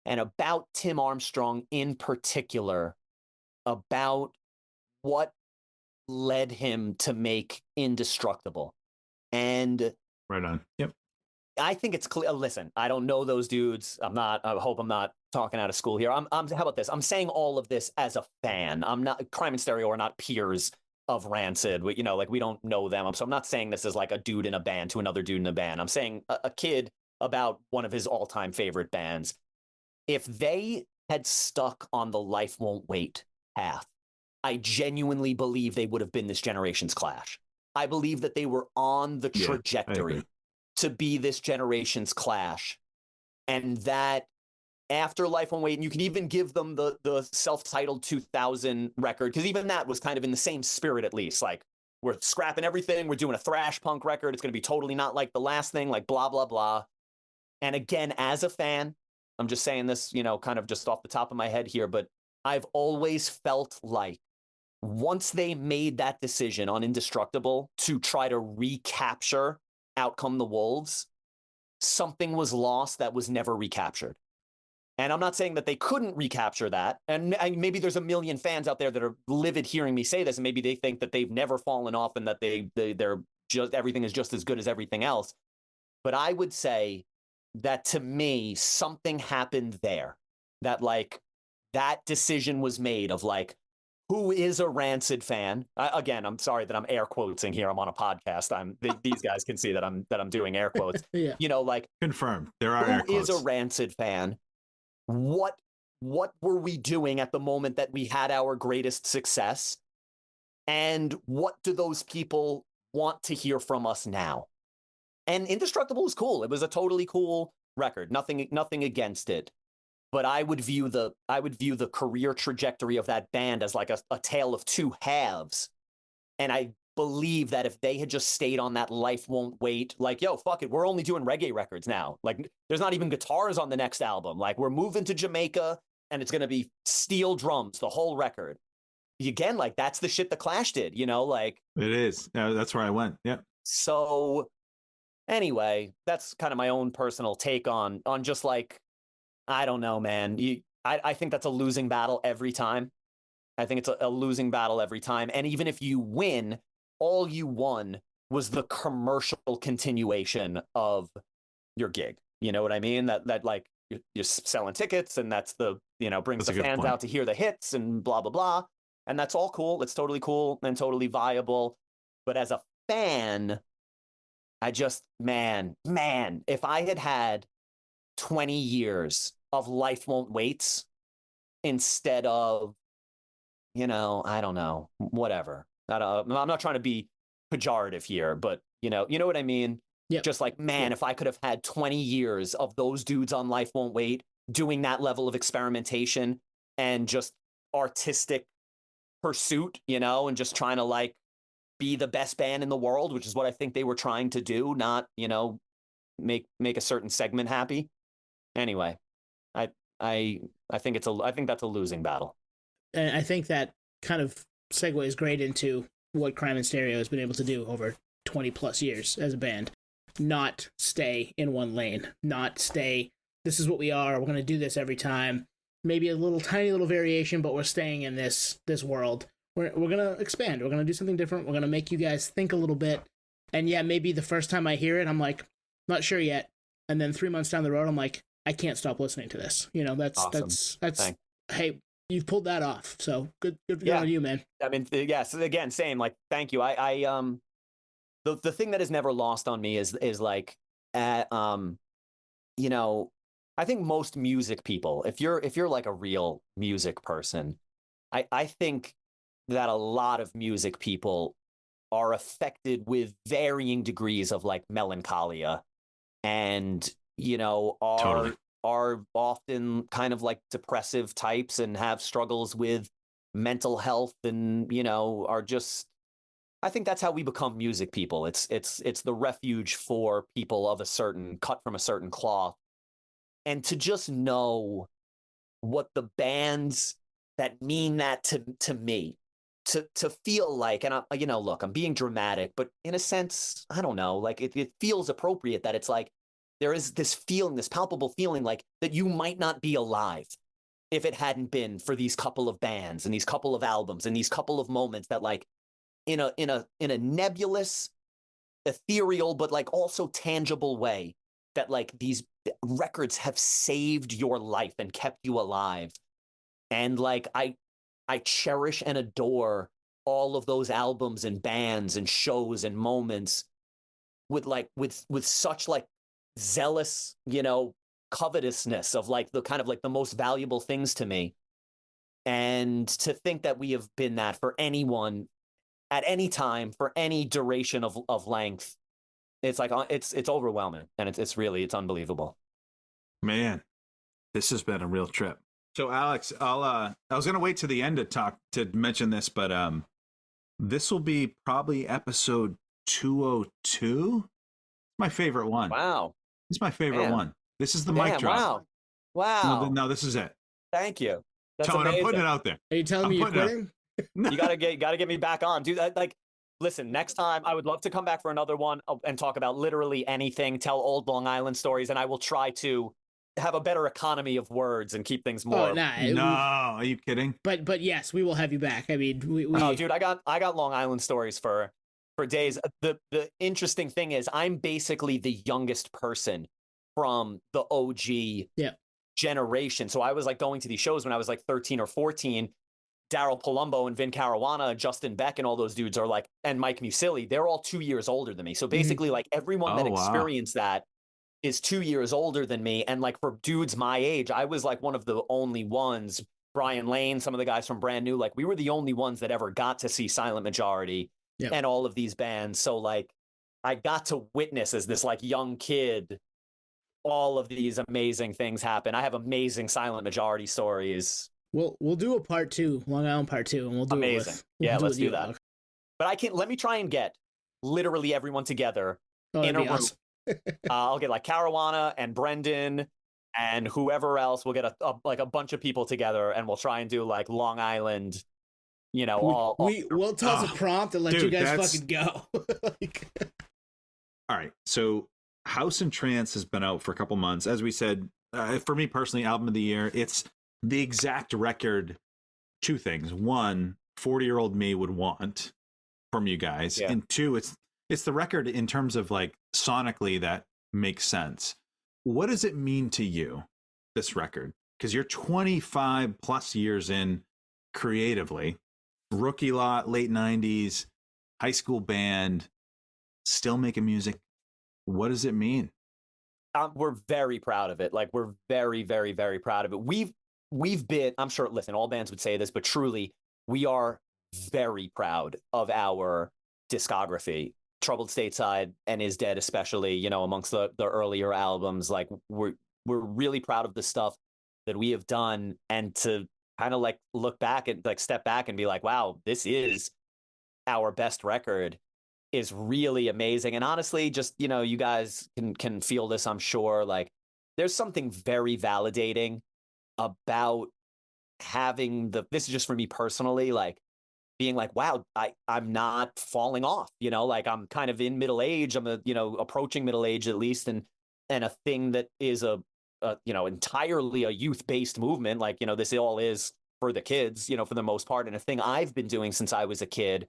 and about Tim Armstrong in particular, about what led him to make Indestructible. And right on. Yep. I think it's clear. Listen, I don't know those dudes. I hope I'm not talking out of school here. How about this? I'm saying all of this as a fan. I'm not, Crime and Stereo are not peers of Rancid. Like, we don't know them. So I'm not saying this as like a dude in a band to another dude in a band. I'm saying a kid about one of his all-time favorite bands. If they had stuck on the Life Won't Wait path, I genuinely believe they would have been this generation's Clash. I believe that they were on the trajectory to be this generation's Clash, and that after Life Won't Wait, and you can even give them the self-titled 2000 record, because even that was kind of in the same spirit, at least. Like, we're scrapping everything, we're doing a thrash punk record, it's going to be totally not like the last thing, like blah, blah, blah. And again, as a fan, I'm just saying this, kind of just off the top of my head here, but I've always felt like once they made that decision on Indestructible to try to recapture Out Come the Wolves, something was lost that was never recaptured. And I'm not saying that they couldn't recapture that. And maybe there's a million fans out there that are livid hearing me say this, and maybe they think that they've never fallen off and that they're just, everything is just as good as everything else. But I would say that, to me, something happened there, that like that decision was made of like, who is a Rancid fan? Again, I'm sorry that I'm air quoting here. I'm on a podcast. These guys can see that I'm doing air quotes. Yeah. Like, confirmed. There are air quotes. Who is a Rancid fan? What were we doing at the moment that we had our greatest success? And what do those people want to hear from us now? And Indestructible was cool. It was a totally cool record. Nothing against it. But I would view the career trajectory of that band as like a tale of two halves. And I believe that if they had just stayed on that Life Won't Wait, like, yo, fuck it, we're only doing reggae records now. Like, there's not even guitars on the next album. Like, we're moving to Jamaica and it's going to be steel drums, the whole record. Again, like, that's the shit the Clash did, you know, like. It is. That's where I went. Yeah. So anyway, that's kind of my own personal take on just like, I don't know, man. I think that's a losing battle every time. I think it's a losing battle every time. And even if you win, all you won was the commercial continuation of your gig. You know what I mean? That like you're selling tickets, and that's the, you know, brings That's the fans out to hear the hits and blah, blah, blah. And that's all cool. It's totally cool and totally viable. But as a fan, I just, man, if I had had 20 years of Life Won't Waits instead of, you know, I don't know, whatever. I'm not trying to be pejorative here, but you know what I mean? Yep. Just like, man, if I could have had 20 years of those dudes on Life Won't Wait doing that level of experimentation and just artistic pursuit, you know, and just trying to like be the best band in the world, which is what I think they were trying to do, not, you know, make a certain segment happy. Anyway, I think that's a losing battle. And I think that kind of segues great into what Crime and Stereo has been able to do over 20 plus years as a band. Not stay in one lane, not stay, this is what we are, we're going to do this every time. Maybe a little tiny little variation, but we're staying in this world. We're going to expand. We're going to do something different. We're going to make you guys think a little bit. And yeah, maybe the first time I hear it, I'm like, not sure yet. And then 3 months down the road, I'm like, I can't stop listening to this. You know, that's, awesome. that's, hey, you've pulled that off. So good Yeah. on you, man. I mean, yeah. So again, same. Like, thank you. The thing that is never lost on me is like, you know, I think most music people, if you're like a real music person, I think that a lot of music people are affected with varying degrees of like melancholia, and you know are often kind of like depressive types and have struggles with mental health, and you know are just, I think that's how we become music people. It's the refuge for people of a certain cut from a certain cloth, and to just know what the bands that mean that to me, to feel like, and you know, look, I'm being dramatic, but in a sense, I don't know, like it feels appropriate that it's like there is this feeling, this palpable feeling, like that you might not be alive if it hadn't been for these couple of bands and these couple of albums and these couple of moments that like in a nebulous, ethereal, but like also tangible way, that like these records have saved your life and kept you alive. And like I cherish and adore all of those albums and bands and shows and moments with such like zealous, you know, covetousness of like the kind of like the most valuable things to me. And to think that we have been that for anyone at any time for any duration of length, it's like it's overwhelming, and it's unbelievable. Man, this has been a real trip. So Alex, I was gonna wait to the end to mention this, but this will be probably episode 202. My favorite one. Wow, it's my favorite one. This is the mic drop. Wow. No, this is it. Thank you. That's Tony, amazing. I'm putting it out there. Are you telling me you're quitting? You gotta get me back on, dude. Like, listen, next time I would love to come back for another one and talk about literally anything, tell old Long Island stories, and I will try to have a better economy of words and keep things more. Oh, no, are you kidding? But yes, we will have you back. I mean, we... Oh, dude, I got Long Island stories for days. The interesting thing is I'm basically the youngest person from the OG generation. So I was like going to these shows when I was like 13 or 14. Daryl Palumbo and Vin Caruana and Justin Beck and all those dudes are like, and Mike Musilli, they're all 2 years older than me. So basically like everyone that experienced that is 2 years older than me. And like for dudes my age, I was like one of the only ones, Brian Lane, some of the guys from Brand New, like we were the only ones that ever got to see Silent Majority and all of these bands. So like I got to witness as this like young kid all of these amazing things happen. I have amazing Silent Majority stories. We'll do a part 2, Long Island part 2, and we'll do amazing. Let's do that. But let me try and get literally everyone together in a room. Awesome. I'll get like Caruana and Brendan and whoever else. We'll get a bunch of people together, and we'll try and do like Long Island. We'll toss a prompt and let you guys fucking go. All right, so House and Trance has been out for a couple months. As we said, for me personally, album of the year. It's the exact record. Two things: one, 40-year-old me would want from you guys, and two, it's the record in terms of like sonically that makes sense. What does it mean to you, this record? Because you're 25 plus years in creatively, rookie lot, late 90s, high school band, still making music. What does it mean? We're very proud of it. Like, we're very, very, very proud of it. We've been, I'm sure, listen, all bands would say this, but truly, we are very proud of our discography. Troubled Stateside and Is Dead, especially, amongst the earlier albums. Like, we're really proud of the stuff that we have done, and to kind of like look back and like step back and be like, wow, this is our best record, is really amazing. And honestly, just, you guys can feel this, I'm sure. Like, there's something very validating about having this is just for me personally, like being like, wow, I'm not falling off, like I'm kind of in middle age. I'm approaching middle age at least. And a thing that is entirely a youth-based movement. Like, this all is for the kids, for the most part. And a thing I've been doing since I was a kid.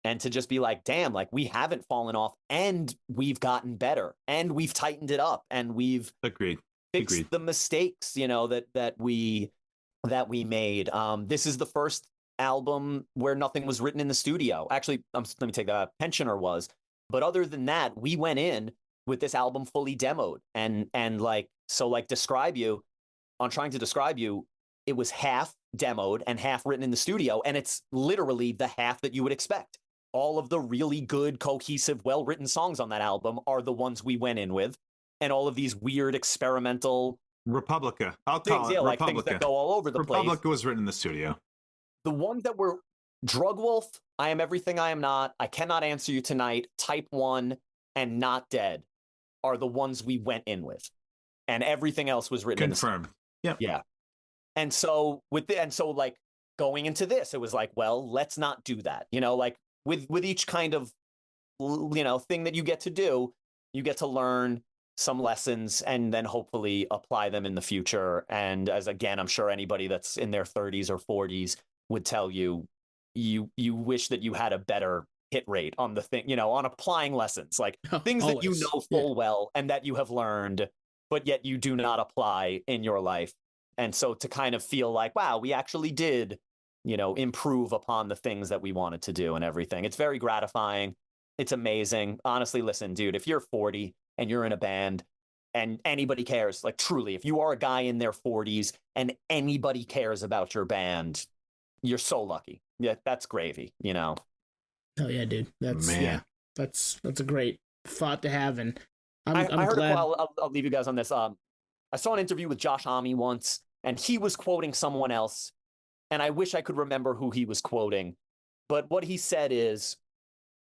And to just be like, damn, like we haven't fallen off, and we've gotten better, and we've tightened it up, and we've fixed the mistakes, that we made. This is the first album where nothing was written in the studio. Actually, let me take that. Pensioner was. But other than that, we went in with this album fully demoed, and like, so like trying to describe you, it was half demoed and half written in the studio, and it's literally the half that you would expect. All of the really good, cohesive, well-written songs on that album are the ones we went in with, and all of these weird experimental Republica. I'll things, call it like Republica. things that go all over the place. Republica was written in the studio. The ones that were Drug Wolf, I Am Everything I Am Not, I Cannot Answer You Tonight, Type 1, and Not Dead are the ones we went in with, and everything else was written Confirmed. Yep. Yeah. And so like going into this, it was like, well, let's not do that. Like with each kind of thing that you get to do, you get to learn some lessons and then hopefully apply them in the future. And as again, I'm sure anybody that's in their 30s or 40s would tell you, you wish that you had a better hit rate on the thing, on applying lessons, like things Always. that you know full well and that you have learned, but yet you do not apply in your life. And so to kind of feel like, wow, we actually did, improve upon the things that we wanted to do and everything. It's very gratifying. It's amazing. Honestly, listen, dude, if you're 40 and you're in a band and anybody cares, like truly, if you are a guy in their 40s and anybody cares about your band, you're so lucky. Yeah, that's gravy, Oh yeah, dude. That's a great thought to have. And I'm heard glad. I'll leave you guys on this. I saw an interview with Josh Homme once, and he was quoting someone else, and I wish I could remember who he was quoting. But what he said is,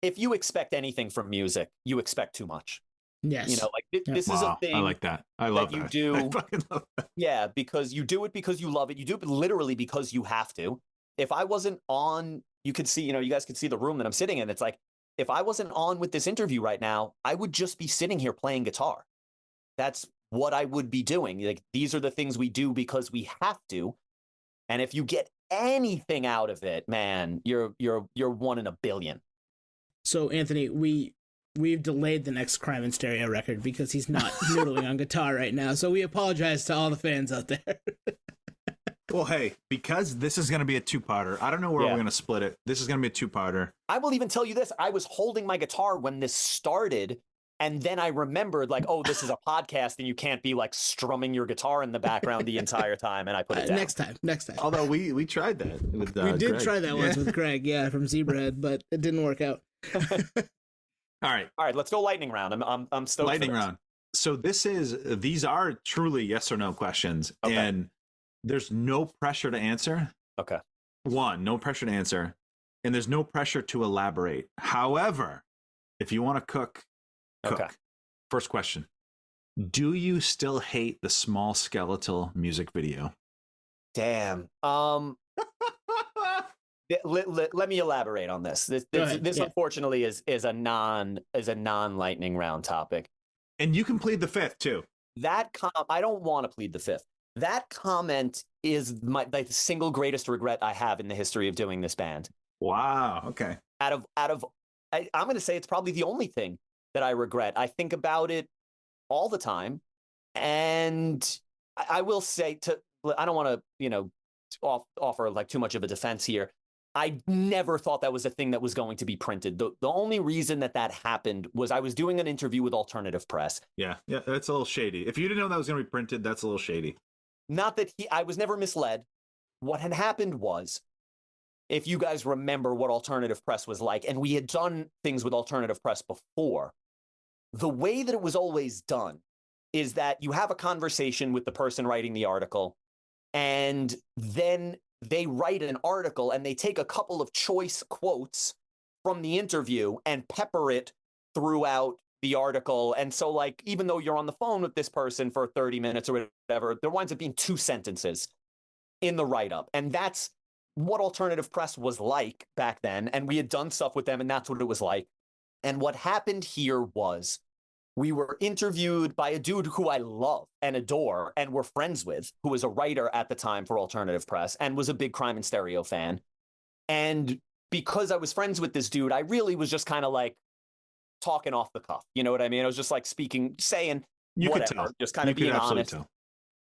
if you expect anything from music, you expect too much. Yes. This is a thing. I like that. I love that. You do. I fucking love that. Yeah, because you do it because you love it. You do it literally because you have to. If I wasn't on, you could see, you guys could see the room that I'm sitting in. It's like, if I wasn't on with this interview right now, I would just be sitting here playing guitar. That's what I would be doing. Like, these are the things we do because we have to. And if you get anything out of it, man, you're one in a billion. So Anthony, we've delayed the next Crime in Stereo record because he's not noodling on guitar right now. So we apologize to all the fans out there. Well, hey, because this is going to be a two-parter. I don't know where we're going to split it. This is going to be a two-parter. I will even tell you this. I was holding my guitar when this started, and then I remembered, like, oh, this is a podcast, and you can't be, like, strumming your guitar in the background the entire time, and I put it down. Next time. Although we tried that with we did Greg. try that once with Greg, from Zebrahead, but it didn't work out. All right, let's go lightning round. I'm stoked. Lightning round. So these are truly yes or no questions, and there's no pressure to answer. Okay. One, no pressure to answer. and there's no pressure to elaborate. However, if you want to cook. Okay. First question. Do you still hate the small skeletal music video? Damn. Let me elaborate on this. This unfortunately is a non-lightning round topic. And you can plead the fifth too. I don't want to plead the fifth. That comment is the single greatest regret I have in the history of doing this band. Wow. Okay. I'm going to say it's probably the only thing that I regret. I think about it all the time, and I will say I don't want to offer like too much of a defense here. I never thought that was a thing that was going to be printed. The only reason that happened was I was doing an interview with Alternative Press. Yeah, that's a little shady. If you didn't know that was going to be printed, that's a little shady. Not that I was never misled. What had happened was, if you guys remember what Alternative Press was like, and we had done things with Alternative Press before, the way that it was always done is that you have a conversation with the person writing the article, and then they write an article and they take a couple of choice quotes from the interview and pepper it throughout the article. And so, like, even though you're on the phone with this person for 30 minutes or whatever, there winds up being 2 sentences in the write-up. And that's what Alternative Press was like back then. And we had done stuff with them, and that's what it was like. And what happened here was we were interviewed by a dude who I love and adore and were friends with, who was a writer at the time for Alternative Press and was a big Crime and Stereo fan. And because I was friends with this dude, I really was just kind of like talking off the cuff. You know what I mean? I was just like saying you whatever, could tell. Just kind of being honest. Tell.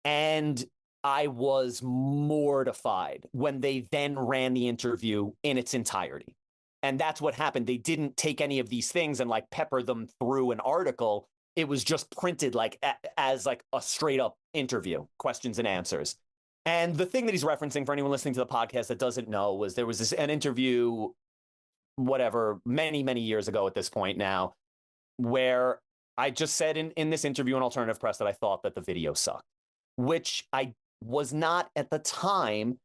And I was mortified when they then ran the interview in its entirety. And that's what happened. They didn't take any of these things and like pepper them through an article. It was just printed like as like a straight up interview, questions and answers. And the thing that he's referencing, for anyone listening to the podcast that doesn't know, was there was an interview, whatever, many, many years ago at this point now, where I just said in this interview in Alternative Press that I thought that the video sucked, which I was not at the time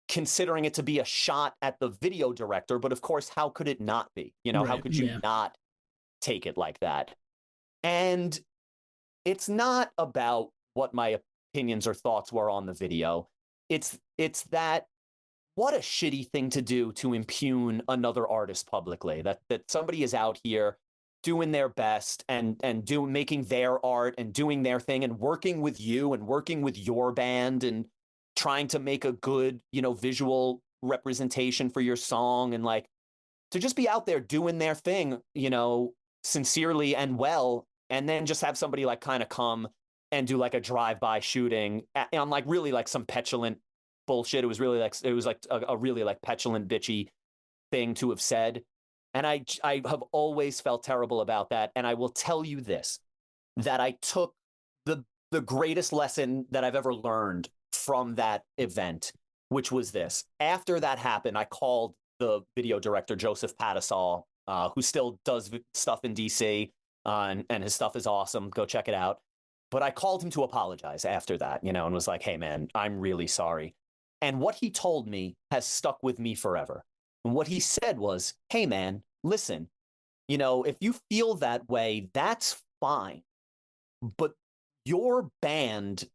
considering it to be a shot at the video director. But of course, how could it not be? You know, right, how could you not take it like that? And it's not about what my opinions or thoughts were on the video. It's that what a shitty thing to do, to impugn another artist publicly, that somebody is out here doing their best and making their art and doing their thing and working with you and working with your band and trying to make a good, visual representation for your song, and like to just be out there doing their thing, sincerely and well, and then just have somebody like kind of come and do like a drive-by shooting on like really like some petulant bullshit. It was like a really like petulant, bitchy thing to have said. And I have always felt terrible about that. And I will tell you this, that I took the greatest lesson that I've ever learned from that event, which was this. After that happened, I called the video director, Joseph Patasol, who still does stuff in DC, and his stuff is awesome. Go check it out. But I called him to apologize after that, and was like, hey, man, I'm really sorry. And what he told me has stuck with me forever. And what he said was, hey, man, listen, if you feel that way, that's fine. But your band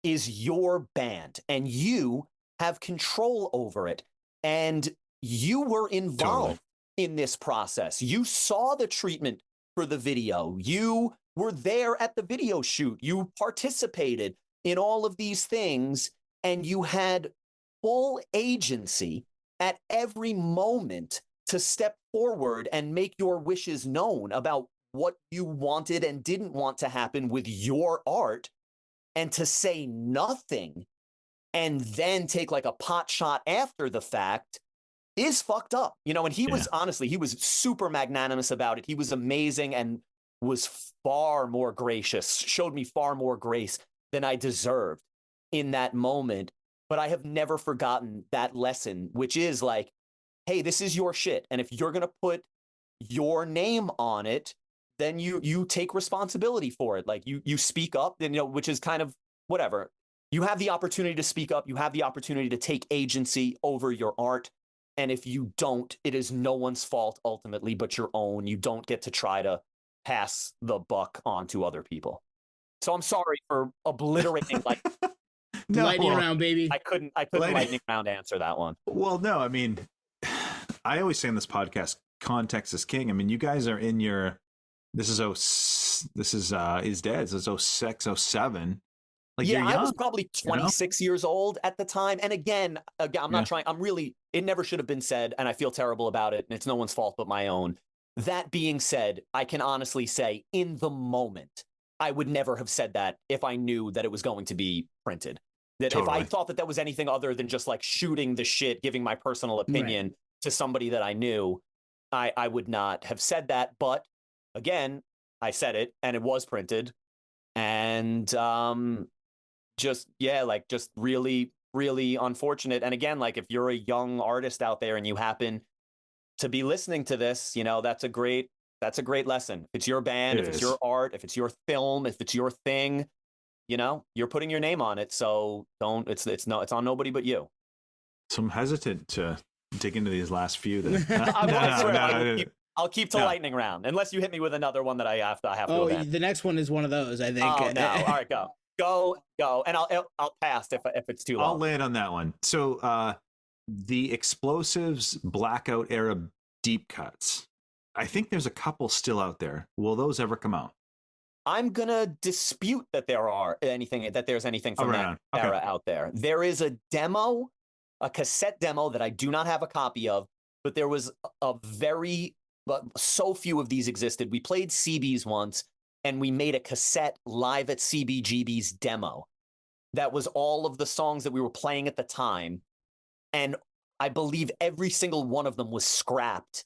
is your band, and you have control over it. And you were involved in this process. You saw the treatment for the video. You were there at the video shoot. You participated in all of these things, and you had full agency at every moment to step forward and make your wishes known about what you wanted and didn't want to happen with your art. And to say nothing and then take like a pot shot after the fact is fucked up, and he was honestly, he was super magnanimous about it. He was amazing and was far more gracious, showed me far more grace than I deserved in that moment. But I have never forgotten that lesson, which is like, hey, this is your shit. And if you're going to put your name on it, then you take responsibility for it. Like you speak up, and which is kind of whatever. You have the opportunity to speak up. You have the opportunity to take agency over your art. And if you don't, it is no one's fault ultimately but your own. You don't get to try to pass the buck on to other people. So I'm sorry for obliterating like Lightning round, baby. I couldn't lightning round answer that one. Well, no, I mean, I always say in this podcast, context is king. I mean, you guys are in your, this is his dad's, this is 06, 07. Like, yeah, you're young, I was probably 26 years old at the time. And again, I'm not trying, it never should have been said, and I feel terrible about it, and it's no one's fault but my own. That being said, I can honestly say in the moment, I would never have said that if I knew that it was going to be printed. That if I thought that that was anything other than just like shooting the shit, giving my personal opinion to somebody that I knew, I would not have said that. But again, I said it and it was printed. And just really, really unfortunate. And again, like if you're a young artist out there and you happen to be listening to this, you know, that's a great lesson. If it's your band, if it's your art, if it's your film, if it's your thing, you know, you're putting your name on it. So it's on nobody but you. So I'm hesitant to dig into these last few. I'll keep to lightning round unless you hit me with another one that I have to. Oh, the next one is one of those, I think. Oh no! All right, go, and I'll pass if it's too long. I'll land on that one. So the Explosives Blackout era deep cuts. I think there's a couple still out there. Will those ever come out? I'm gonna dispute that there's anything from that era out there. There is a cassette demo that I do not have a copy of, but there was so few of these existed. We played CB's once, and we made a cassette live at CBGB's demo. That was all of the songs that we were playing at the time, and I believe every single one of them was scrapped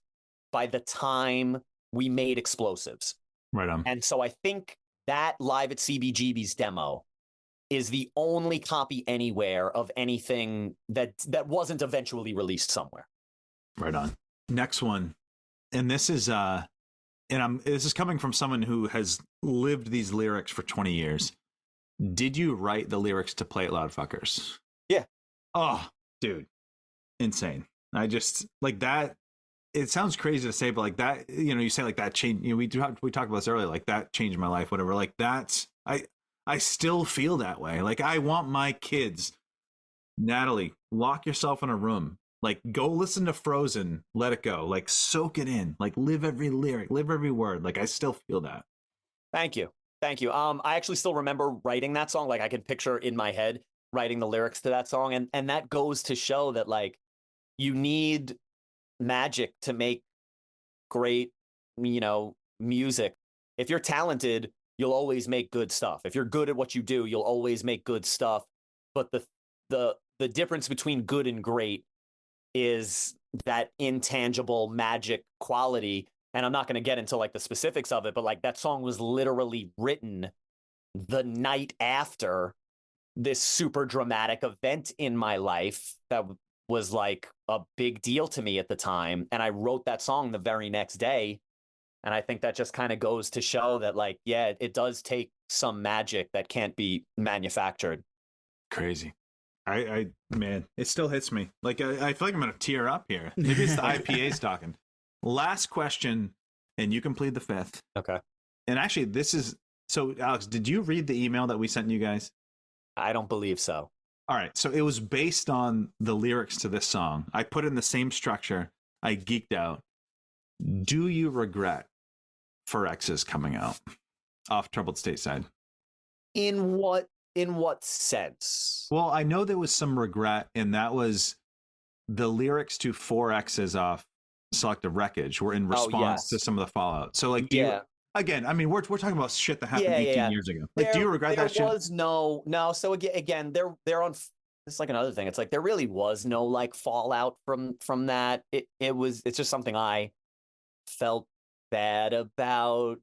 by the time we made Explosives. Right on. And so I think that live at CBGB's demo is the only copy anywhere of anything that wasn't eventually released somewhere. Right on. Next one. And this is this is coming from someone who has lived these lyrics for 20 years. Did you write the lyrics to Play It Loud Fuckers? Yeah. Oh, dude. Insane. I just like that. It sounds crazy to say, but like that, you know, you say like that change, you know, we talked about this earlier, like that changed my life, whatever. Like that's, I still feel that way. Like I want my kids, Natalie, lock yourself in a room, like go listen to Frozen, let it go, like soak it in, like live every lyric, live every word. Like I still feel that. Thank you. I actually still remember writing that song. Like I can picture in my head writing the lyrics to that song. And that goes to show that like you need magic to make great, you know, music. If you're talented, you'll always make good stuff. If you're good at what you do, you'll always make good stuff. But the difference between good and great is that intangible magic quality. And I'm not going to get into like the specifics of it, but like that song was literally written the night after this super dramatic event in my life that was like a big deal to me at the time. And I wrote that song the very next day. And I think that just kind of goes to show that like, yeah, it does take some magic that can't be manufactured. Crazy. I man, it still hits me. Like I feel like I'm going to tear up here. Maybe it's the IPAs talking. Last question, and you can plead the fifth. Okay. And actually so Alex, did you read the email that we sent you guys? I don't believe so. All right, so it was based on the lyrics to this song. I put in the same structure. I geeked out. Do you regret For X's coming out off Troubled Stateside? In what sense? Well, I know there was some regret, and that was the lyrics to 4X's off Selective Wreckage were in response to some of the fallout. So, like, again, I mean, we're talking about shit that happened 18 years ago. Like, do you regret that shit? There was no. So again, they're on. It's like another thing. It's like there really was no like fallout from that. It's just something I felt bad about.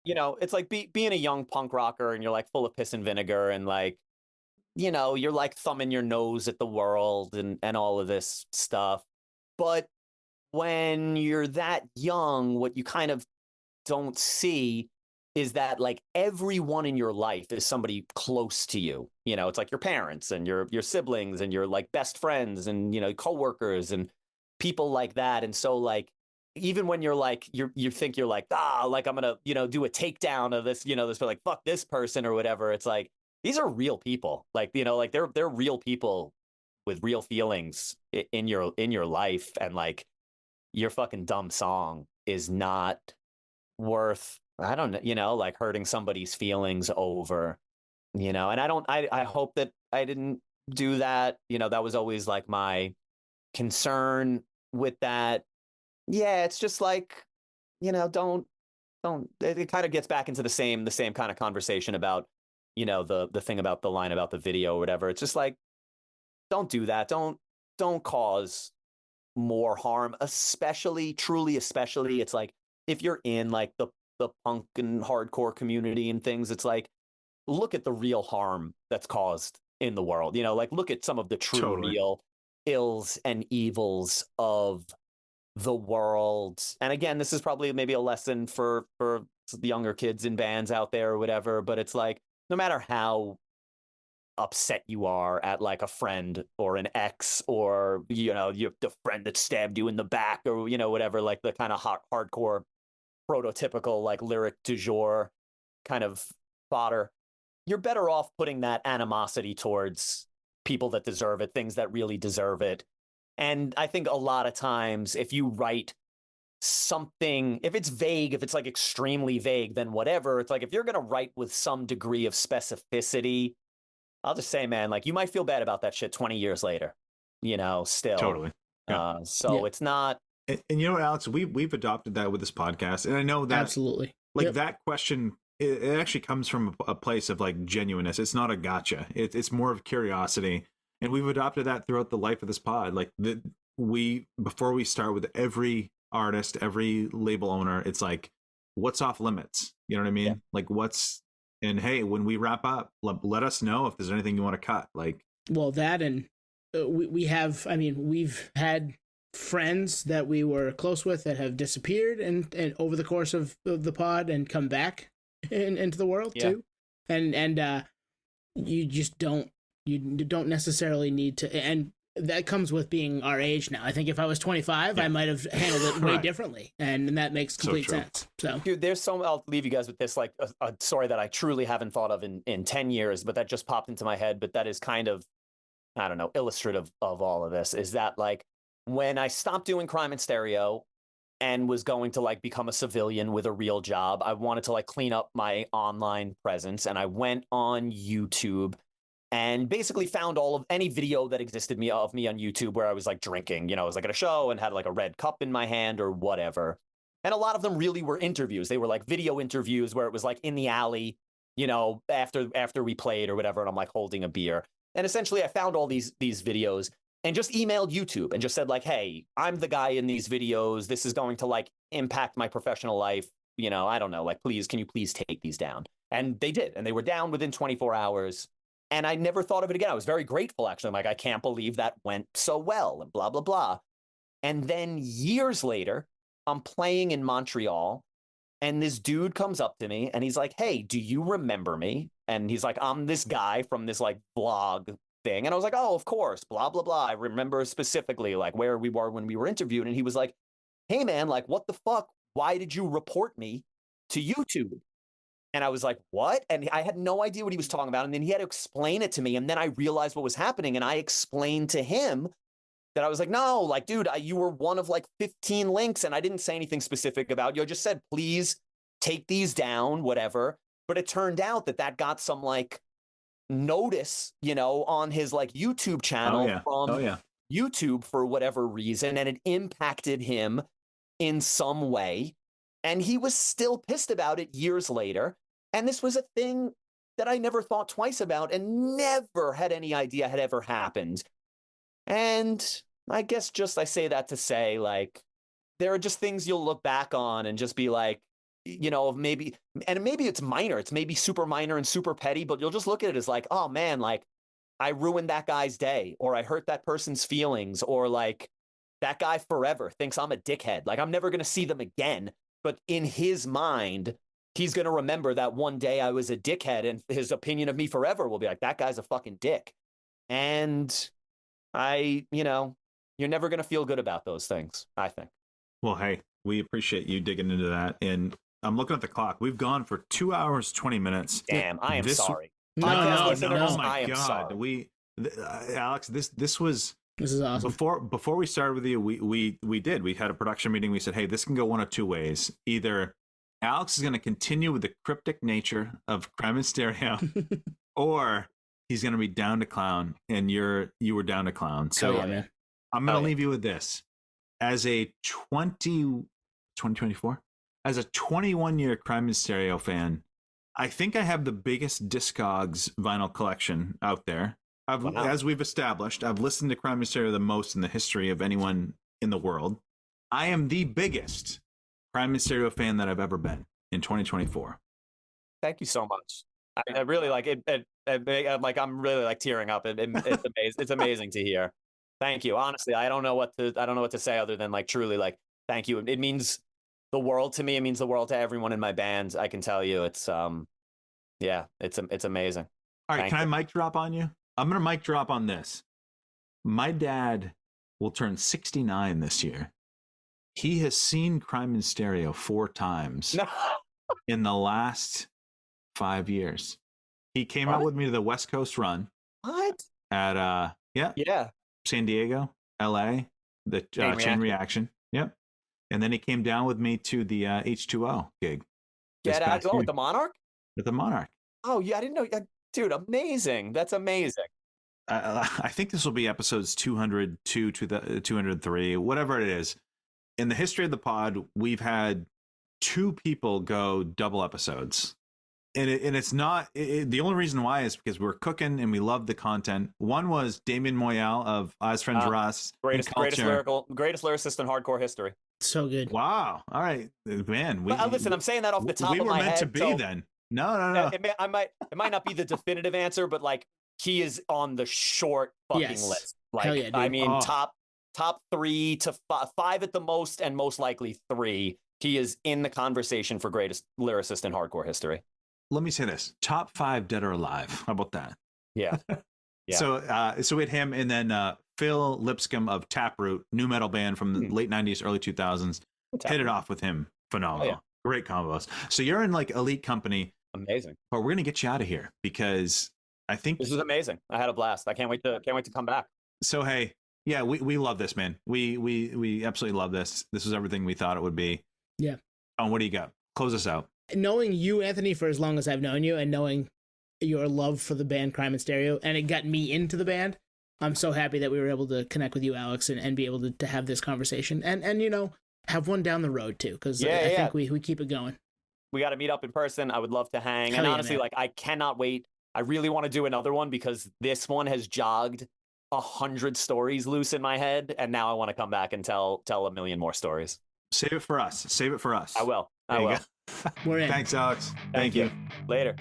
You know, it's like being a young punk rocker and you're like full of piss and vinegar and like, you know, you're like thumbing your nose at the world and all of this stuff. But when you're that young, what you kind of don't see is that like everyone in your life is somebody close to you. You know, it's like your parents and your siblings and your like best friends and, you know, coworkers. And people like that. And so like, even when you're like, you think you're like, like I'm gonna, do a takedown of this, this, like, fuck this person or whatever. It's like, these are real people. Like, like they're real people with real feelings in your life. And like, your fucking dumb song is not worth, I don't know, like hurting somebody's feelings over, and I hope that I didn't do that. That was always like my concern with that. Yeah, it's just like, don't it kind of gets back into the same kind of conversation about, the thing about the line about the video or whatever. It's just like, don't do that. Don't cause more harm, especially it's like, if you're in like the punk and hardcore community and things, it's like, look at the real harm that's caused in the world. Like, look at some of the true real ills and evils of the world. And again, this is probably maybe a lesson for the younger kids in bands out there or whatever, but it's like, no matter how upset you are at like a friend or an ex, or you the friend that stabbed you in the back, or whatever, like the kind of hardcore prototypical like lyric du jour kind of fodder, you're better off putting that animosity towards people that deserve it, things that really deserve it. And I think a lot of times, if you write something, if it's vague, if it's like extremely vague, then whatever. It's like, if you're going to write with some degree of specificity, I'll just say, man, like, you might feel bad about that shit 20 years later, still. Totally. Yeah. It's not. And you know what, Alex, we've adopted that with this podcast. And I know that absolutely, like, that question, it actually comes from a place of like genuineness. It's not a gotcha. It's more of curiosity. And we've adopted that throughout the life of this pod. Like, before we start with every artist, every label owner, it's like, what's off limits? You know what I mean? Yeah. Like, and hey, when we wrap up, let us know if there's anything you want to cut. Like, well, that, and we've had friends that we were close with that have disappeared and over the course of the pod and come back into the world too. And you just don't necessarily need to, and that comes with being our age now. I think if I was 25, I might have handled it way differently, and that makes complete sense. So, dude, I'll leave you guys with this, like a story that I truly haven't thought of in 10 years, but that just popped into my head. But that is kind of, I don't know, illustrative of all of this. Is that, like, when I stopped doing Crime in Stereo and was going to like become a civilian with a real job, I wanted to like clean up my online presence, and I went on YouTube and basically found all of any video that existed of me on YouTube where I was like drinking, I was like at a show and had like a red cup in my hand or whatever. And a lot of them really were interviews. They were like video interviews where it was like in the alley, after we played or whatever, and I'm like holding a beer. And essentially I found all these videos and just emailed YouTube and just said like, hey, I'm the guy in these videos. This is going to like impact my professional life. I don't know, like, please, can you please take these down? And they did. And they were down within 24 hours. And I never thought of it again. I was very grateful, actually. I'm like, I can't believe that went so well, and blah, blah, blah. And then years later, I'm playing in Montreal, and this dude comes up to me, and he's like, hey, do you remember me? And he's like, I'm this guy from this, like, blog thing. And I was like, oh, of course, blah, blah, blah. I remember specifically, like, where we were when we were interviewed. And he was like, hey, man, like, what the fuck? Why did you report me to YouTube? And I was like, what? And I had no idea what he was talking about. And then he had to explain it to me. And then I realized what was happening. And I explained to him that I was like, no, like, dude, you were one of like 15 links. And I didn't say anything specific about you. I just said, please take these down, whatever. But it turned out that got some like notice, on his like YouTube channel from YouTube for whatever reason. And it impacted him in some way. And he was still pissed about it years later. And this was a thing that I never thought twice about and never had any idea had ever happened. And I guess I say that to say, like, there are just things you'll look back on and just be like, maybe it's minor. It's maybe super minor and super petty, but you'll just look at it as like, oh man, like, I ruined that guy's day, or I hurt that person's feelings, or like, that guy forever thinks I'm a dickhead. Like, I'm never going to see them again. But in his mind, he's going to remember that one day I was a dickhead, and his opinion of me forever will be like, that guy's a fucking dick. And I you're never going to feel good about those things, I think. Well, hey, we appreciate you digging into that. And I'm looking at the clock. We've gone for 2 hours, 20 minutes. Damn, I am sorry. No, Podcast no, listeners, no. I am sorry. Alex, this was This is awesome. before we started with you. We had a production meeting. We said, hey, this can go one of two ways. Either Alex is going to continue with the cryptic nature of Crime and Stereo, or he's going to be down to clown, and you were down to clown. So yeah, man. I'm going to leave you with this. As a 2024, as a 21-year Crime and Stereo fan, I think I have the biggest Discogs vinyl collection out there. As we've established, I've listened to Crime and Stereo the most in the history of anyone in the world. I am the biggest Crime and Stereo fan that I've ever been in 2024. Thank you so much. I really like it. I'm really like tearing up. It's amazing. It's amazing to hear. Thank you. Honestly, I don't know what to say other than like truly like thank you. It means the world to me. It means the world to everyone in my band. I can tell you, it's it's amazing. All right, can I mic drop on you? I'm gonna mic drop on this. My dad will turn 69 this year. He has seen Crime and Stereo 4 times in the last 5 years. He came out with me to the West Coast run. What? At San Diego, LA, the Chain Reaction. Yep. And then he came down with me to the H2O gig. Get out with the Monarch? With the Monarch. Oh, yeah, I didn't know. Dude, amazing. That's amazing. I think this will be episodes 202 to the 203, whatever it is. In the history of the pod, we've had 2 people go double episodes. And it's not the only reason why is because we're cooking and we love the content. One was Damien Moyal of Eyes Friends Russ, greatest lyricist in hardcore history. So good. Wow. All right, man. Listen, I'm saying that off the top of my head. We were meant to be then. No. It might not be the definitive answer, but like he is on the short fucking list. Like hell yeah, dude. I mean, top 3 to 5 at the most, and most likely 3. He is in the conversation for greatest lyricist in hardcore history. Let me say this: top 5 dead or alive. How about that? Yeah. Yeah. So we had him, and then Phil Lipscomb of Taproot, new metal band from the late 90s, early 2000s. Hit it off with him. Phenomenal. Oh, yeah. Great combos. So you're in like elite company. Amazing. But we're gonna get you out of here because I think this is amazing. I had a blast. I can't wait to come back. So hey, yeah, we love this, man. We absolutely love this. This is everything we thought it would be. Yeah. What do you got? Close us out. Knowing you, Anthony, for as long as I've known you, and knowing your love for the band Crime and Stereo, and it got me into the band, I'm so happy that we were able to connect with you, Alex, and be able to have this conversation, and you know, have one down the road too, because I think we keep it going. We got to meet up in person. I would love to hang. And honestly, like I cannot wait. I really want to do another one because this one has jogged 100 stories loose in my head, and now I want to come back and tell a million more stories. Save it for us. Save it for us. I will. I will. We're in. Thanks, Alex. Thank you. Later.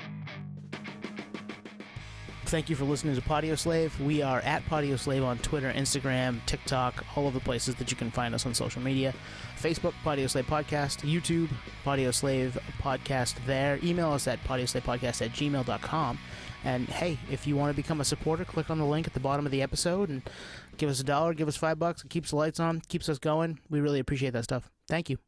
Thank you for listening to Podioslave. We are at Podioslave on Twitter, Instagram, TikTok, all of the places that you can find us on social media. Facebook, Podioslave Podcast. YouTube, Podioslave Podcast there. Email us at podioslavepodcast@gmail.com. And hey, if you want to become a supporter, click on the link at the bottom of the episode and give us $1, give us $5. It keeps the lights on, keeps us going. We really appreciate that stuff. Thank you.